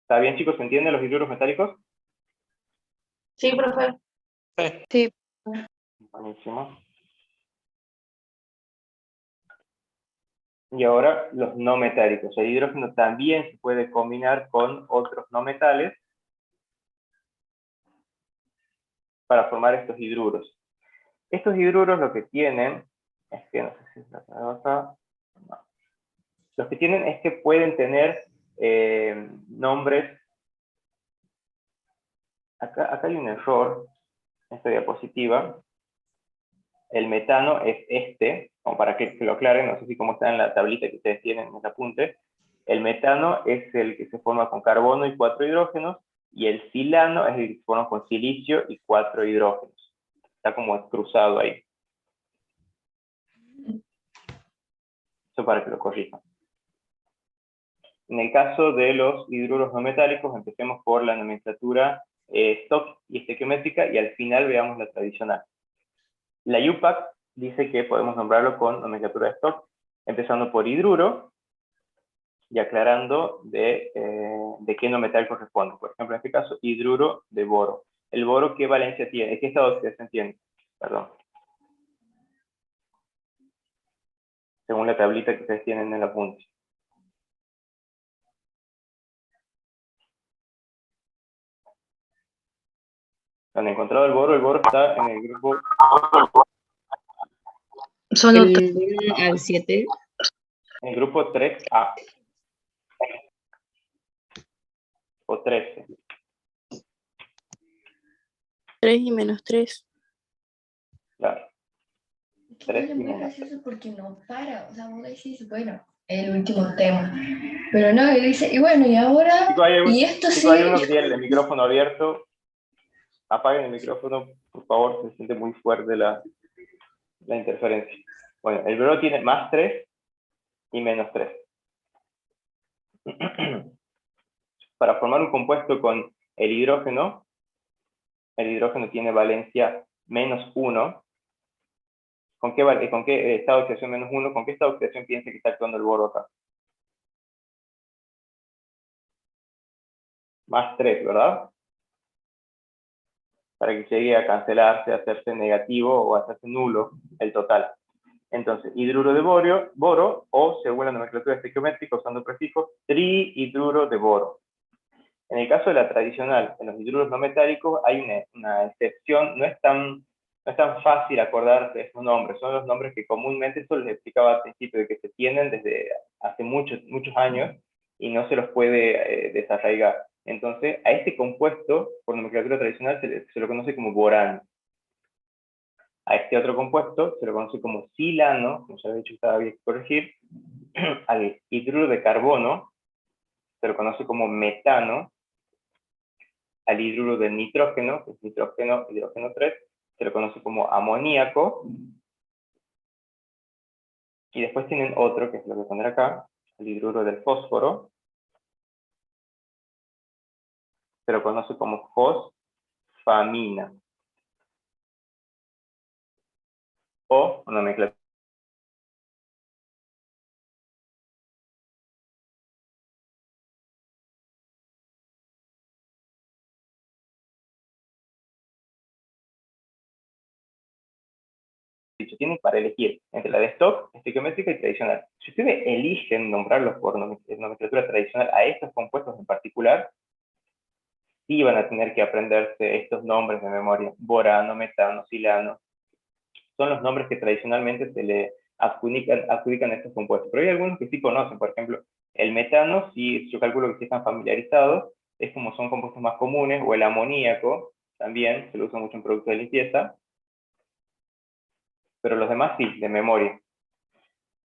¿Está bien, chicos? ¿Se entienden los hidruros metálicos? Sí, profe. Sí. Buenísimo. Y ahora los no metálicos. El hidrógeno también se puede combinar con otros no metales para formar estos hidruros. Estos hidruros lo que tienen es que, no sé si es la otra, no. Los que tienen es que pueden tener nombres. Acá hay un error en esta diapositiva. El metano es este, como para que lo aclaren, no sé si como está en la tablita que ustedes tienen en el apunte. El metano es el que se forma con carbono y 4 hidrógenos, y el silano es el que se forma con silicio y 4 hidrógenos. Está como cruzado ahí. Eso para que lo corrijan. En el caso de los hidruros no metálicos, empecemos por la nomenclatura Stock y estequiométrica, y al final veamos la tradicional. La UPAC dice que podemos nombrarlo con nomenclatura de Stock, empezando por hidruro y aclarando de qué no metal corresponde. Por ejemplo, en este caso, hidruro de boro. ¿El boro qué valencia tiene? ¿Qué estado de oxidación tiene? Perdón. según la tablita que ustedes tienen en la punta. ¿Han encontrado el boro está en el grupo... Solo El 1 al 7. En el grupo 3A. O 13. 3 y menos 3. Claro. Es 3 y muy menos. gracioso porque no para, o sea, vos decís, bueno, el último tema, pero no, y dice, y bueno, y ahora, Chicos, y esto sí, hay uno que tiene el micrófono abierto. Apaguen el micrófono, por favor, se siente muy fuerte la interferencia. Bueno, el boro tiene más 3 y menos 3. Para formar un compuesto con el hidrógeno tiene valencia menos 1. ¿Con qué estado de oxidación menos 1? ¿Con qué estado de oxidación piensa que está actuando el boro acá? Más 3, ¿verdad? Para que llegue a cancelarse, a hacerse negativo o a hacerse nulo el total. Entonces, hidruro de boro, o según la nomenclatura estequiométrica, usando prefijos, trihidruro de boro. En el caso de la tradicional, en los hidruros no metálicos, hay una excepción, no es tan fácil acordarse de esos nombres, son los nombres que comúnmente, esto les explicaba al principio, de que se tienen desde hace muchos años y no se los puede desarraigar. Entonces, a este compuesto, por nomenclatura tradicional, se lo conoce como borano. A este otro compuesto se lo conoce como silano, como ya había dicho, estaba bien que corregir. Al hidruro de carbono se lo conoce como metano. Al hidruro de nitrógeno, que es hidrógeno 3, se lo conoce como amoníaco. Y después tienen otro, que es lo que voy a poner acá, el hidruro del fósforo. Se lo conoce como fosfamina. O una nomenclatura. Tienen para elegir entre la de stock, estequiométrica y tradicional. Si ustedes eligen nombrarlos por nomenclatura tradicional a estos compuestos en particular, sí van a tener que aprenderse estos nombres de memoria: borano, metano, silano. Son los nombres que tradicionalmente se le adjudican a estos compuestos. Pero hay algunos que sí conocen. Por ejemplo, el metano, sí, yo calculo que sí están familiarizados, es como son compuestos más comunes, o el amoníaco, también se lo usa mucho en productos de limpieza. Pero los demás sí, de memoria.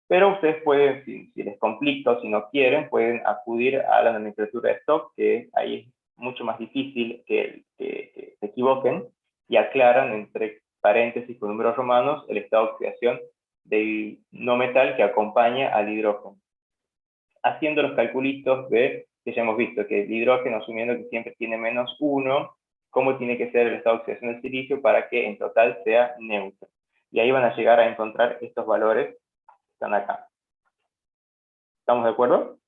Pero ustedes pueden, si les complica o si no quieren, pueden acudir a la nomenclatura de stock, que ahí es mucho más difícil que se equivoquen, y aclaran entre paréntesis con números romanos el estado de oxidación del no metal que acompaña al hidrógeno. Haciendo los calculitos que ya hemos visto, que el hidrógeno, asumiendo que siempre tiene menos 1, ¿cómo tiene que ser el estado de oxidación del silicio para que en total sea neutro? Y ahí van a llegar a encontrar estos valores que están acá. ¿Estamos de acuerdo?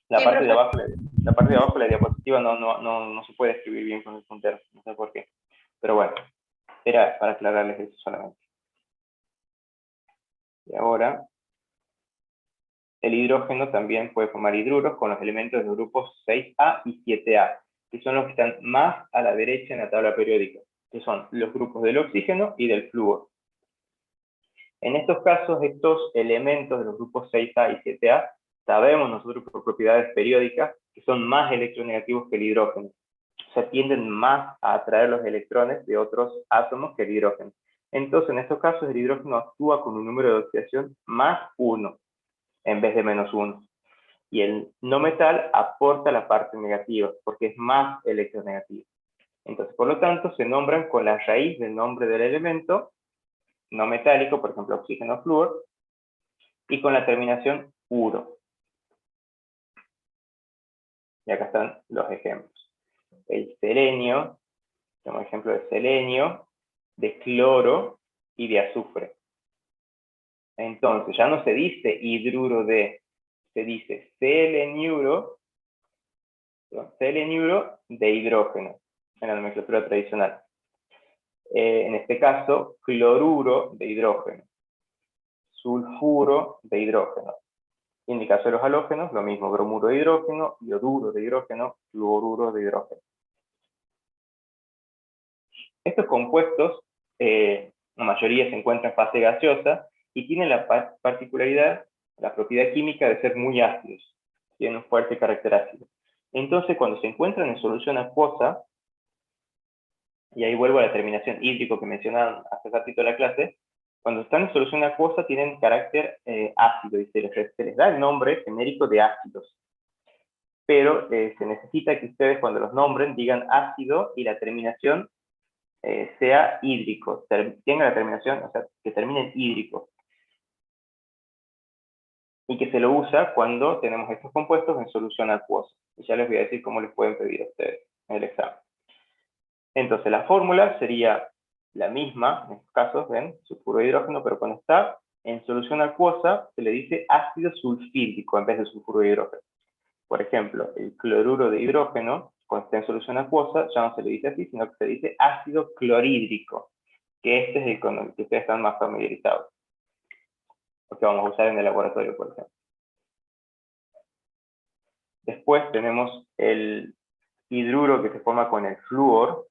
La parte de abajo de la diapositiva no se puede escribir bien con el puntero, no sé por qué. Pero bueno, era para aclararles eso solamente. Y ahora, el hidrógeno también puede formar hidruros con los elementos de los grupos 6A y 7A, que son los que están más a la derecha en la tabla periódica, que son los grupos del oxígeno y del flúor. En estos casos, estos elementos de los grupos 6A y 7A, sabemos nosotros por propiedades periódicas que son más electronegativos que el hidrógeno. O sea, tienden más a atraer los electrones de otros átomos que el hidrógeno. Entonces, en estos casos, el hidrógeno actúa con un número de oxidación más 1, en vez de menos 1. Y el no metal aporta la parte negativa, porque es más electronegativo. Entonces, por lo tanto, se nombran con la raíz del nombre del elemento no metálico, por ejemplo, oxígeno, flúor, y con la terminación uro. Y acá están los ejemplos. El selenio, como ejemplo de selenio, de cloro y de azufre. Entonces, ya no se dice hidruro de, se dice seleniuro de hidrógeno, en la nomenclatura tradicional. En este caso, cloruro de hidrógeno. sulfuro de hidrógeno. Y en el caso de los halógenos, lo mismo, bromuro de hidrógeno, ioduro de hidrógeno, fluoruro de hidrógeno. Estos compuestos, la mayoría se encuentran en fase gaseosa y tienen la particularidad, la propiedad química de ser muy ácidos. Tienen un fuerte carácter ácido. Entonces, cuando se encuentran en solución acuosa, y ahí vuelvo a la terminación hídrico que mencionaban hace ratito en la clase, cuando están en solución acuosa tienen carácter ácido y se les da el nombre genérico de ácidos. Pero se necesita que ustedes cuando los nombren digan ácido y la terminación sea hídrico, tenga la terminación, o sea, que termine en hídrico. Y que se lo usa cuando tenemos estos compuestos en solución acuosa. Y ya les voy a decir cómo les pueden pedir a ustedes en el examen. Entonces la fórmula sería la misma, en estos casos, ven, sulfuro de hidrógeno, pero cuando está en solución acuosa se le dice ácido sulfídrico en vez de sulfuro de hidrógeno. Por ejemplo, el cloruro de hidrógeno, cuando está en solución acuosa, ya no se le dice así, sino que se le dice ácido clorhídrico, que este es el con el que ustedes están más familiarizados, porque vamos a usar en el laboratorio, por ejemplo. Después tenemos el hidruro que se forma con el flúor,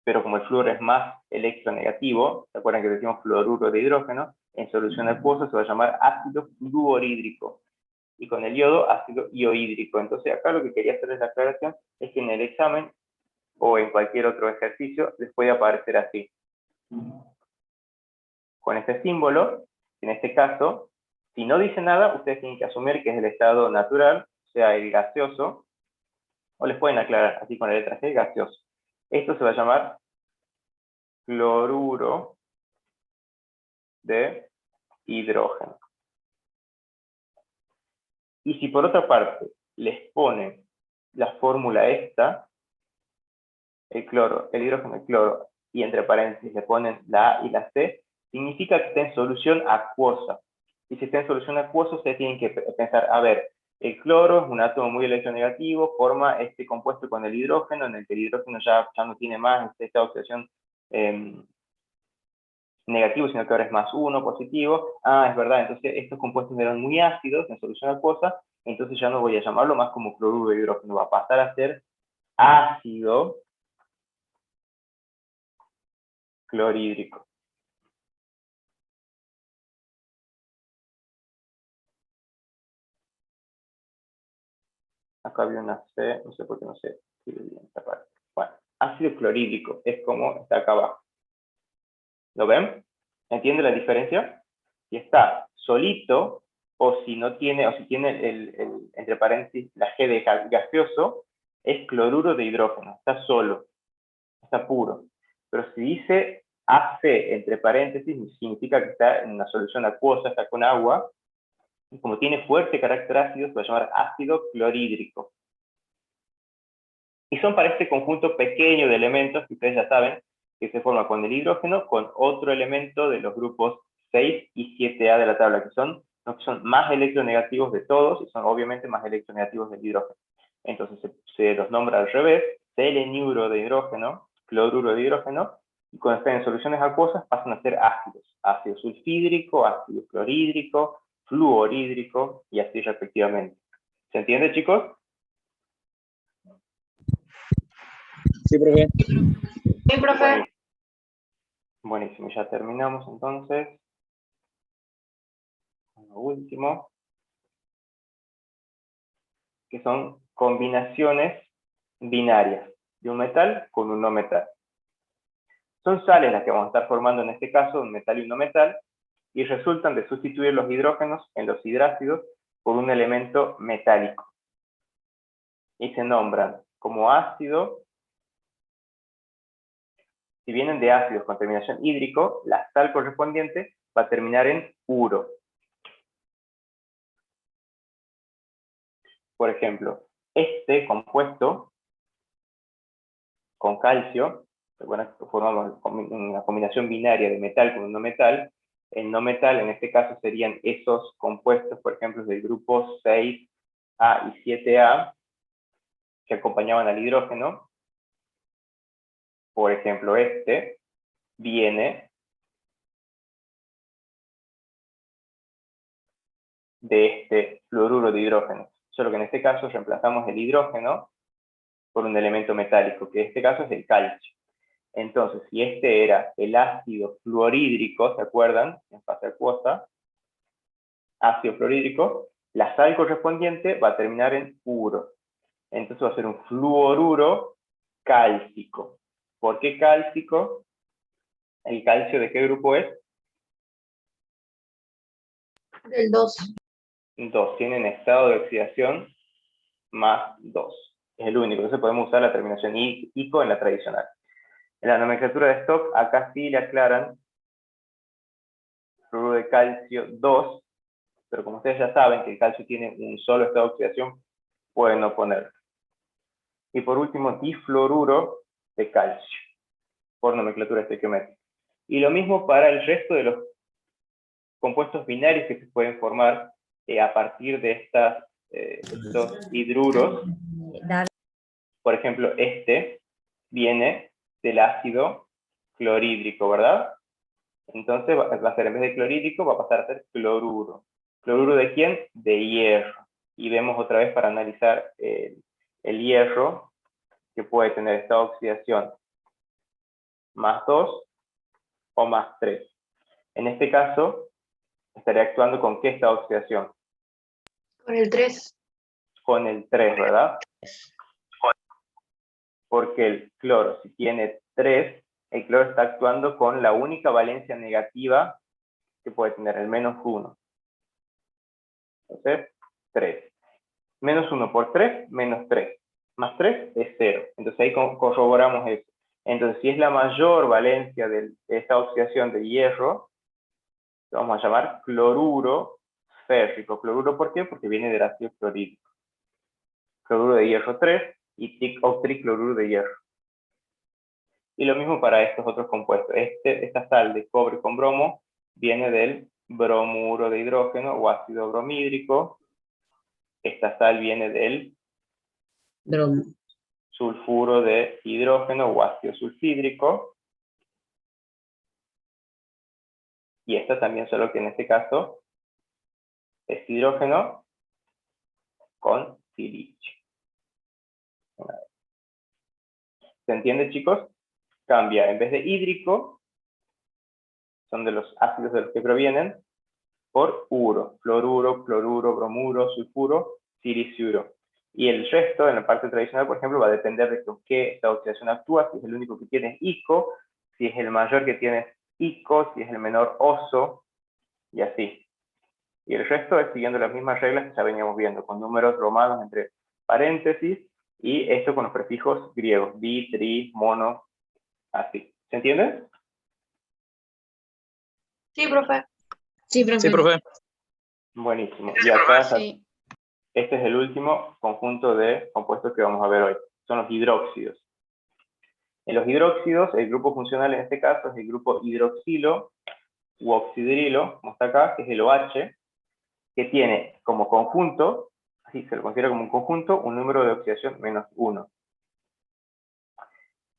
pero como el flúor es más electronegativo, ¿se acuerdan que decimos fluoruro de hidrógeno? En solución acuosa se va a llamar ácido fluorhídrico. Y con el yodo, ácido iohídrico. Entonces acá lo que quería hacerles la aclaración es que en el examen o en cualquier otro ejercicio les puede aparecer así. Con este símbolo, en este caso, si no dice nada, ustedes tienen que asumir que es el estado natural, o sea, el gaseoso, o les pueden aclarar así con la letra G, gaseoso. Esto se va a llamar cloruro de hidrógeno. Y si por otra parte les ponen la fórmula esta, el cloro, el hidrógeno, el cloro, y entre paréntesis le ponen la A y la C, significa que está en solución acuosa. Y si está en solución acuosa, ustedes tienen que pensar, a ver, el cloro es un átomo muy electronegativo, forma este compuesto con el hidrógeno, en el que el hidrógeno ya no tiene más esta oxidación negativo, sino que ahora es más 1, positivo. Ah, es verdad, entonces estos compuestos eran muy ácidos en solución acuosa, entonces ya no voy a llamarlo más como cloruro de hidrógeno, va a pasar a ser ácido clorhídrico. Acá había una C, no sé por qué no sé escribe bien esta parte. Bueno, ácido clorhídrico es como está acá abajo. ¿Lo ven? ¿Entiende la diferencia? Si está solito, o si no tiene, o si tiene entre paréntesis, la G de gaseoso, es cloruro de hidrógeno, está solo, está puro. Pero si dice AC entre paréntesis, significa que está en una solución acuosa, está con agua, y como tiene fuerte carácter ácido, se va a llamar ácido clorhídrico. Y son para este conjunto pequeño de elementos que ustedes ya saben, que se forma con el hidrógeno, con otro elemento de los grupos 6 y 7A de la tabla, que son los que son más electronegativos de todos, y son obviamente más electronegativos del hidrógeno. Entonces se los nombra al revés, seleniuro de hidrógeno, cloruro de hidrógeno, y cuando están en soluciones acuosas pasan a ser ácidos. Ácido sulfídrico, ácido clorhídrico, fluorhídrico, y así respectivamente. ¿Se entiende, chicos? Sí, profe. Sí, profe. Buenísimo, ya terminamos entonces. Lo último, que son combinaciones binarias de un metal con un no metal. Son sales las que vamos a estar formando en este caso, un metal y un no metal, y resultan de sustituir los hidrógenos en los hidrácidos por un elemento metálico. Y se nombran como ácido. Si vienen de ácidos con terminación hídrico, la sal correspondiente va a terminar en uro. Por ejemplo, este compuesto con calcio, bueno, formamos una combinación binaria de metal con un no metal. El no metal en este caso serían esos compuestos, por ejemplo, del grupo 6A y 7A, que acompañaban al hidrógeno. Por ejemplo, este viene de este fluoruro de hidrógeno. Solo que en este caso reemplazamos el hidrógeno por un elemento metálico, que en este caso es el calcio. Entonces, si este era el ácido fluorhídrico, ¿se acuerdan? En fase acuosa, ácido fluorhídrico, la sal correspondiente va a terminar en uro. Entonces va a ser un fluoruro cálcico. ¿Por qué cálcico? ¿El calcio de qué grupo es? Del 2. 2. Tienen estado de oxidación más 2. Es el único. Entonces podemos usar la terminación ico en la tradicional. En la nomenclatura de Stock, acá sí le aclaran fluoruro de calcio 2, pero como ustedes ya saben que el calcio tiene un solo estado de oxidación, pueden no ponerlo. Y por último, difluoruro de calcio, por nomenclatura estequiométrica. Y lo mismo para el resto de los compuestos binarios que se pueden formar a partir de estos hidruros. Por ejemplo, este viene del ácido clorhídrico, ¿verdad? Entonces va a ser, en vez de clorhídrico, va a pasar a ser cloruro. ¿Cloruro de quién? De hierro. Y vemos otra vez para analizar el hierro, que puede tener estado de oxidación más 2 o más 3. En este caso, estaría actuando con ¿qué estado de oxidación? Con el 3. Con el 3, ¿verdad? Porque el cloro, si tiene 3, el cloro está actuando con la única valencia negativa que puede tener, el menos 1. Entonces, 3. Menos 1 por 3, menos 3. Más 3 es 0. Entonces ahí corroboramos eso. Entonces, si es la mayor valencia de esta oxidación de hierro, lo vamos a llamar cloruro férrico. ¿Cloruro por qué? Porque viene del ácido clorhídrico. Cloruro de hierro 3 y tricloruro de hierro. Y lo mismo para estos otros compuestos. Esta sal de cobre con bromo viene del bromuro de hidrógeno o ácido bromhídrico. Esta sal viene del sulfuro de hidrógeno o ácido sulfídrico. Y esta también, solo que en este caso es hidrógeno con silicio. ¿Se entiende, chicos? Cambia, en vez de hídrico, son de los ácidos de los que provienen, por uro, fluoruro, cloruro, bromuro, sulfuro, siliciuro. Y el resto, en la parte tradicional, por ejemplo, va a depender de con qué esta oxidación actúa, si es el único que tiene es ico, si es el mayor que tiene es ico, si es el menor oso, y así. Y el resto es siguiendo las mismas reglas que ya veníamos viendo, con números romanos entre paréntesis, y esto con los prefijos griegos, bi, tri, mono, así. ¿Se entiende? Sí, profe. Sí, profe. Sí, profe. Buenísimo. Y acá, Sí. este es el último conjunto de compuestos que vamos a ver hoy. Son los hidróxidos. En los hidróxidos, el grupo funcional en este caso es el grupo hidroxilo u oxidrilo, como está acá, que es el OH, que tiene como conjunto, así se lo considera como un conjunto, un número de oxidación menos 1.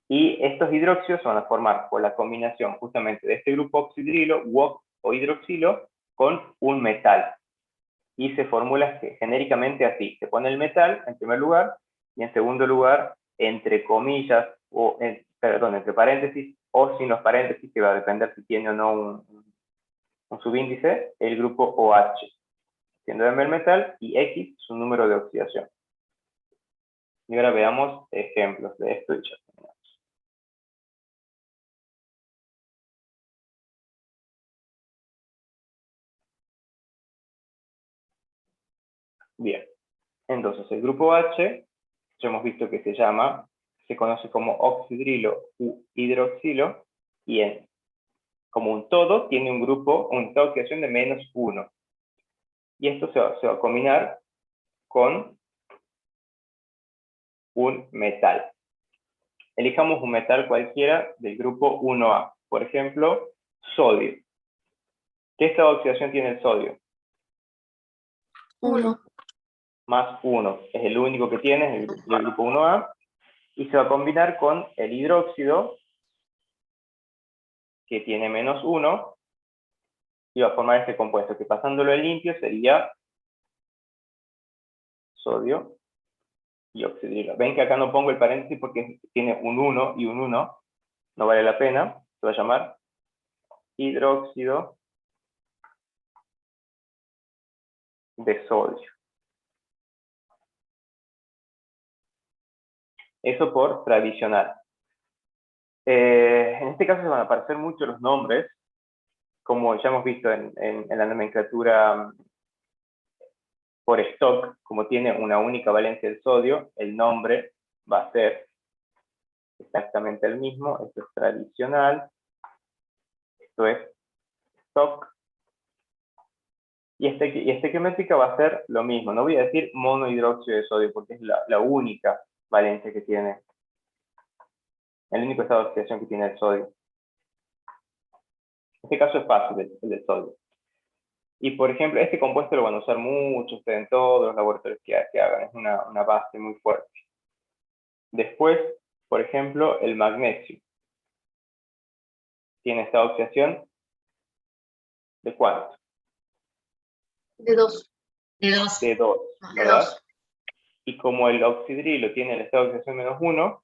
Y estos hidróxidos se van a formar por la combinación justamente de este grupo oxidrilo o hidroxilo con un metal. Y se formula genéricamente así. Se pone el metal en primer lugar, y en segundo lugar, entre comillas, entre paréntesis, o sin los paréntesis, que va a depender si tiene o no un subíndice, el grupo OH. Siendo M el metal y X su número de oxidación. Y ahora veamos ejemplos de esto y ya terminamos. Bien, entonces el grupo H, ya hemos visto que se conoce como oxidrilo u hidroxilo, y como un todo tiene un grupo, una oxidación de menos 1. Y esto se va a combinar con un metal. Elijamos un metal cualquiera del grupo 1A. Por ejemplo, sodio. ¿Qué estado de oxidación tiene el sodio? 1. Más 1. Es el único que tiene, es el grupo 1A. Y se va a combinar con el hidróxido, que tiene menos 1, y va a formar este compuesto, que pasándolo en limpio sería sodio y oxidrilo. Ven que acá no pongo el paréntesis porque tiene un 1 y un 1, no vale la pena, se va a llamar hidróxido de sodio. Eso por tradicional. En este caso se van a aparecer mucho los nombres, como ya hemos visto en la nomenclatura por stock, como tiene una única valencia del sodio, el nombre va a ser exactamente el mismo. Esto es tradicional, esto es stock, y estequiométrica va a ser lo mismo. No voy a decir monohidróxido de sodio, porque es la única valencia que tiene, el único estado de oxidación que tiene el sodio. En este caso es fácil, el del sodio. Y por ejemplo, este compuesto lo van a usar mucho ustedes en todos los laboratorios que hagan, es una base muy fuerte. Después, por ejemplo, el magnesio. Tiene esta oxidación ¿de cuánto? De 2. De 2. De 2, ¿verdad? Y como el oxidrilo tiene el estado de oxidación -1,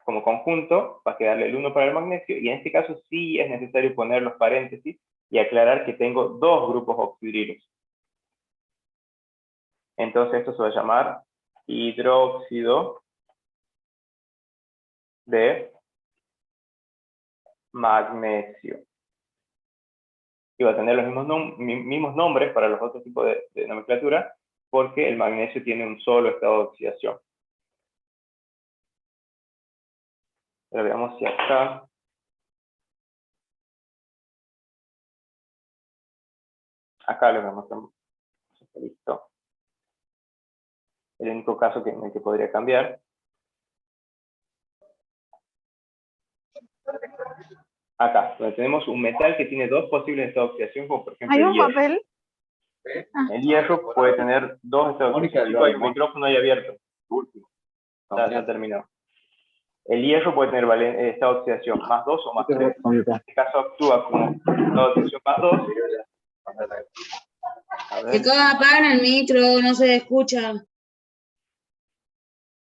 como conjunto, va a quedarle el 1 para el magnesio, y en este caso sí es necesario poner los paréntesis y aclarar que tengo dos grupos oxidrilos. Entonces esto se va a llamar hidróxido de magnesio. Y va a tener los mismos nombres para los otros tipos de nomenclatura, porque el magnesio tiene un solo estado de oxidación. Pero veamos si acá... Acá lo vemos. Listo. El único caso en el que podría cambiar. Acá, donde tenemos un metal que tiene dos posibles estados de oxidación, como por ejemplo el hierro. papel? El hierro puede tener dos estados de oxidación. Chicos, hay un micrófono ahí abierto. Ya terminó. El hierro puede tener estado de oxidación más 2 o más 3. En este caso actúa como estado de oxidación más 2. Chicos, apagan el micro, no se escucha.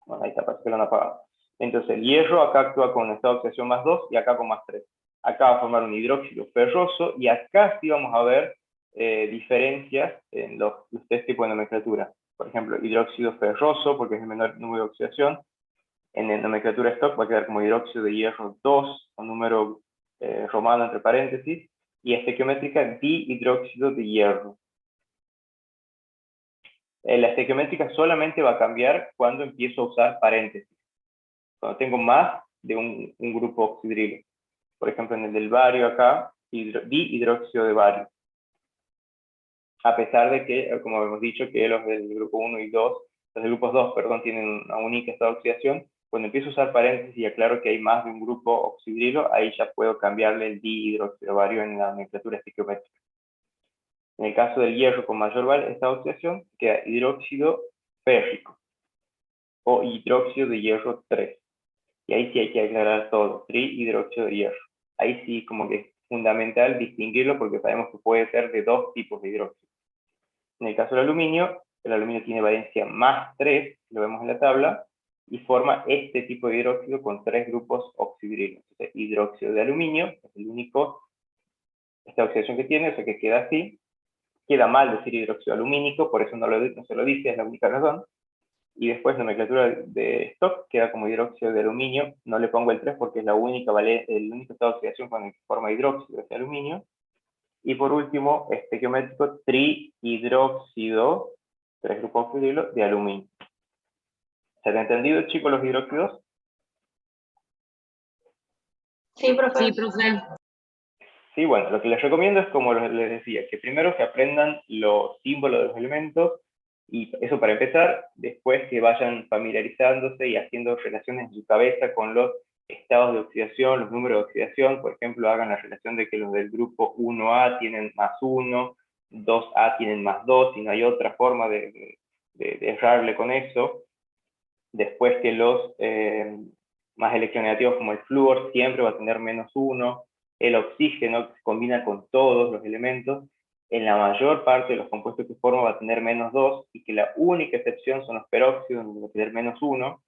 Bueno, ahí está, parece que lo han apagado. Entonces el hierro acá actúa con estado de oxidación más 2 y acá con más 3. Acá va a formar un hidróxido ferroso y acá sí vamos a ver diferencias en los tres tipos de nomenclatura. Por ejemplo, hidróxido ferroso, porque es el menor número de oxidación. En la nomenclatura stock va a quedar como hidróxido de hierro 2, con número romano entre paréntesis, y estequiométrica dihidróxido de hierro. La estequiométrica solamente va a cambiar cuando empiezo a usar paréntesis, cuando tengo más de un grupo oxidrilo. Por ejemplo, en el del bario acá, dihidróxido de bario. A pesar de que, como hemos dicho, que los del grupo 1 y 2, los del grupos 2, perdón, tienen una única estado de oxidación, cuando empiezo a usar paréntesis y aclaro que hay más de un grupo oxidrilo, ahí ya puedo cambiarle el dihidróxido de bario en la nomenclatura estequiométrica. En el caso del hierro con mayor estado de oxidación, queda hidróxido férrico o hidróxido de hierro 3. Y ahí sí hay que aclarar todo, trihidróxido de hierro. Ahí sí como que es fundamental distinguirlo porque sabemos que puede ser de dos tipos de hidróxido. En el caso del aluminio, el aluminio tiene valencia más 3, lo vemos en la tabla, y forma este tipo de hidróxido con 3 grupos oxidrilos. Entonces, hidróxido de aluminio es el único, esta oxidación que tiene, o sea que queda así. Queda mal decir hidróxido alumínico, por eso no se lo dice, es la única razón. Y después la nomenclatura de stock queda como hidróxido de aluminio, no le pongo el 3 porque es el único estado de oxidación con el que forma hidróxido de aluminio. Y por último, estequiométrico trihidróxido, 3 grupos oxidrilos de aluminio. ¿Se han entendido, chicos, los hidróxidos? Sí, profe. Sí, profe. Sí, bueno, lo que les recomiendo es, como les decía, que primero se aprendan los símbolos de los elementos, y eso para empezar, después que vayan familiarizándose y haciendo relaciones en su cabeza con los estados de oxidación, los números de oxidación. Por ejemplo, hagan la relación de que los del grupo 1A tienen más 1, 2A tienen más 2, y no hay otra forma de errarle con eso. Después que los más electronegativos como el flúor siempre va a tener -1, el oxígeno que se combina con todos los elementos, en la mayor parte de los compuestos que forma va a tener -2 y que la única excepción son los peróxidos, donde va a tener -1.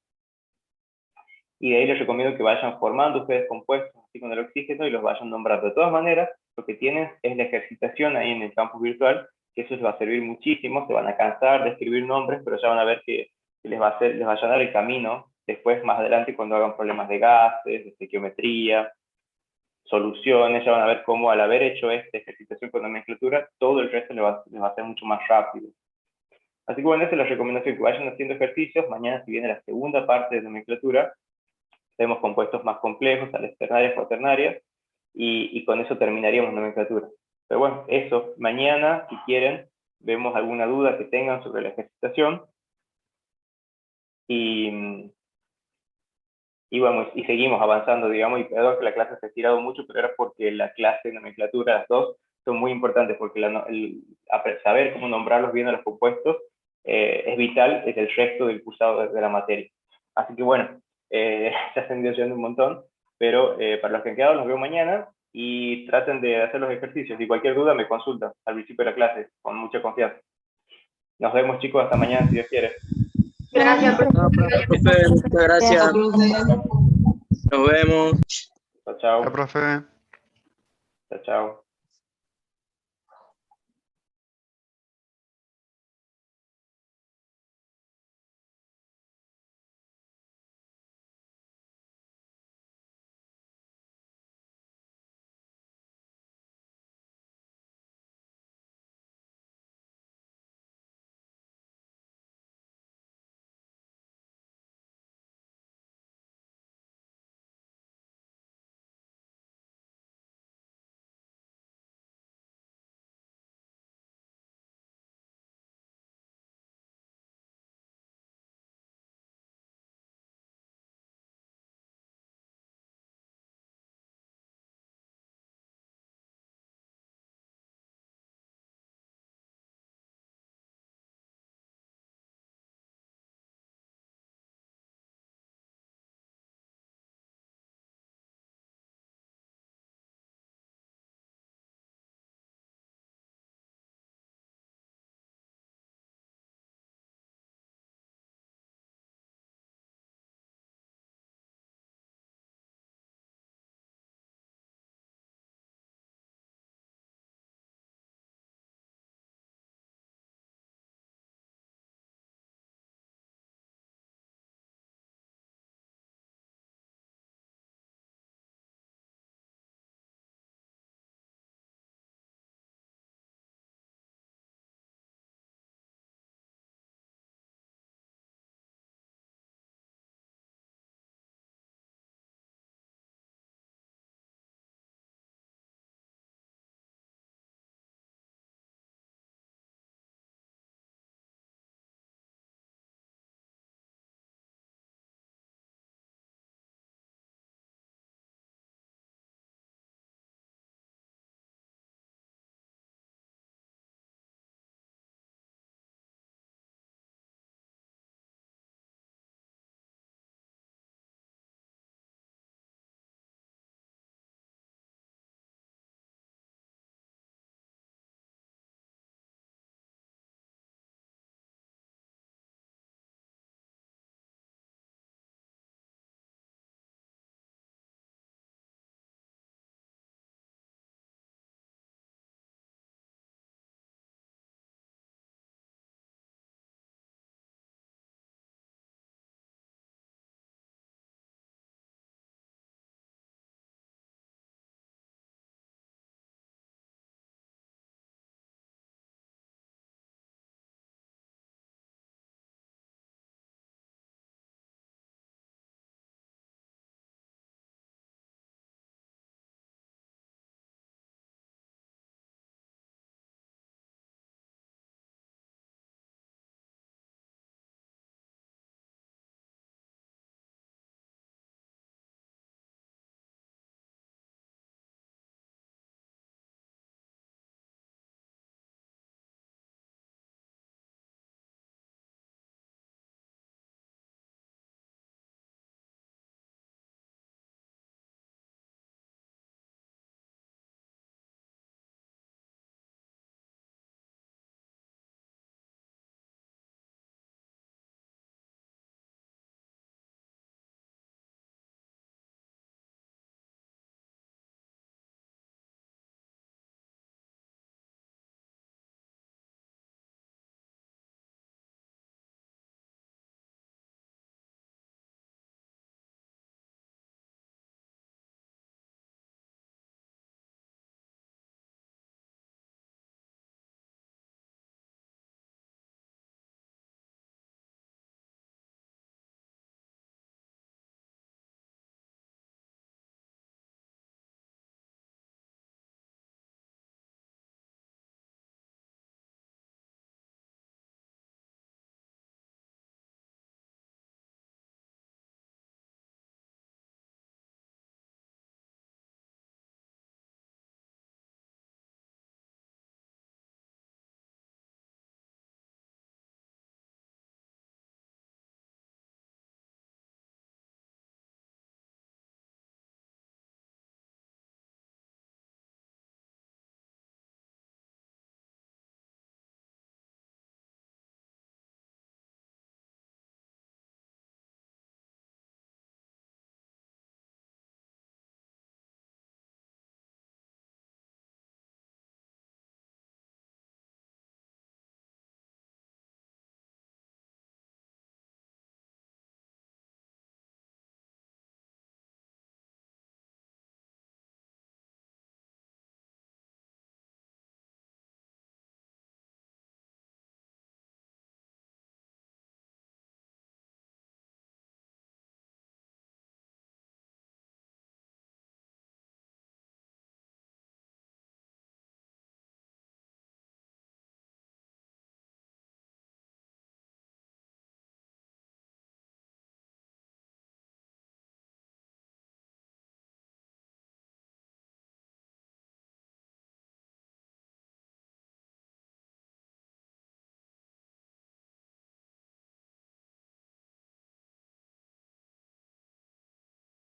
Y de ahí les recomiendo que vayan formando ustedes compuestos así con el oxígeno y los vayan nombrando. De todas maneras, lo que tienen es la ejercitación ahí en el campus virtual, que eso les va a servir muchísimo. Se van a cansar de escribir nombres, pero ya van a ver que les va a allanar el camino después, más adelante, cuando hagan problemas de gases, de estequiometría, soluciones. Ya van a ver cómo al haber hecho esta ejercitación con nomenclatura, todo el resto les va a ser mucho más rápido. Así que bueno, esa es la recomendación, que vayan haciendo ejercicios. Mañana, si viene la segunda parte de nomenclatura, tenemos compuestos más complejos, sales ternarias, cuaternarias, y con eso terminaríamos nomenclatura. Pero bueno, eso, mañana, si quieren, vemos alguna duda que tengan sobre la ejercitación, y bueno, y seguimos avanzando, digamos, y perdón que la clase se ha estirado mucho, pero era porque la clase de nomenclatura, las dos, son muy importantes, porque saber cómo nombrarlos bien a los compuestos es vital en el resto del cursado de la materia. Así que bueno, se ha extendido yendo un montón, pero para los que han quedado los veo mañana, y traten de hacer los ejercicios, y cualquier duda me consultan al principio de la clase, con mucha confianza. Nos vemos, chicos, hasta mañana si Dios quiere. Gracias, profe. Muchas gracias. Nos vemos. Chao, chao. Profe. Chao, chao.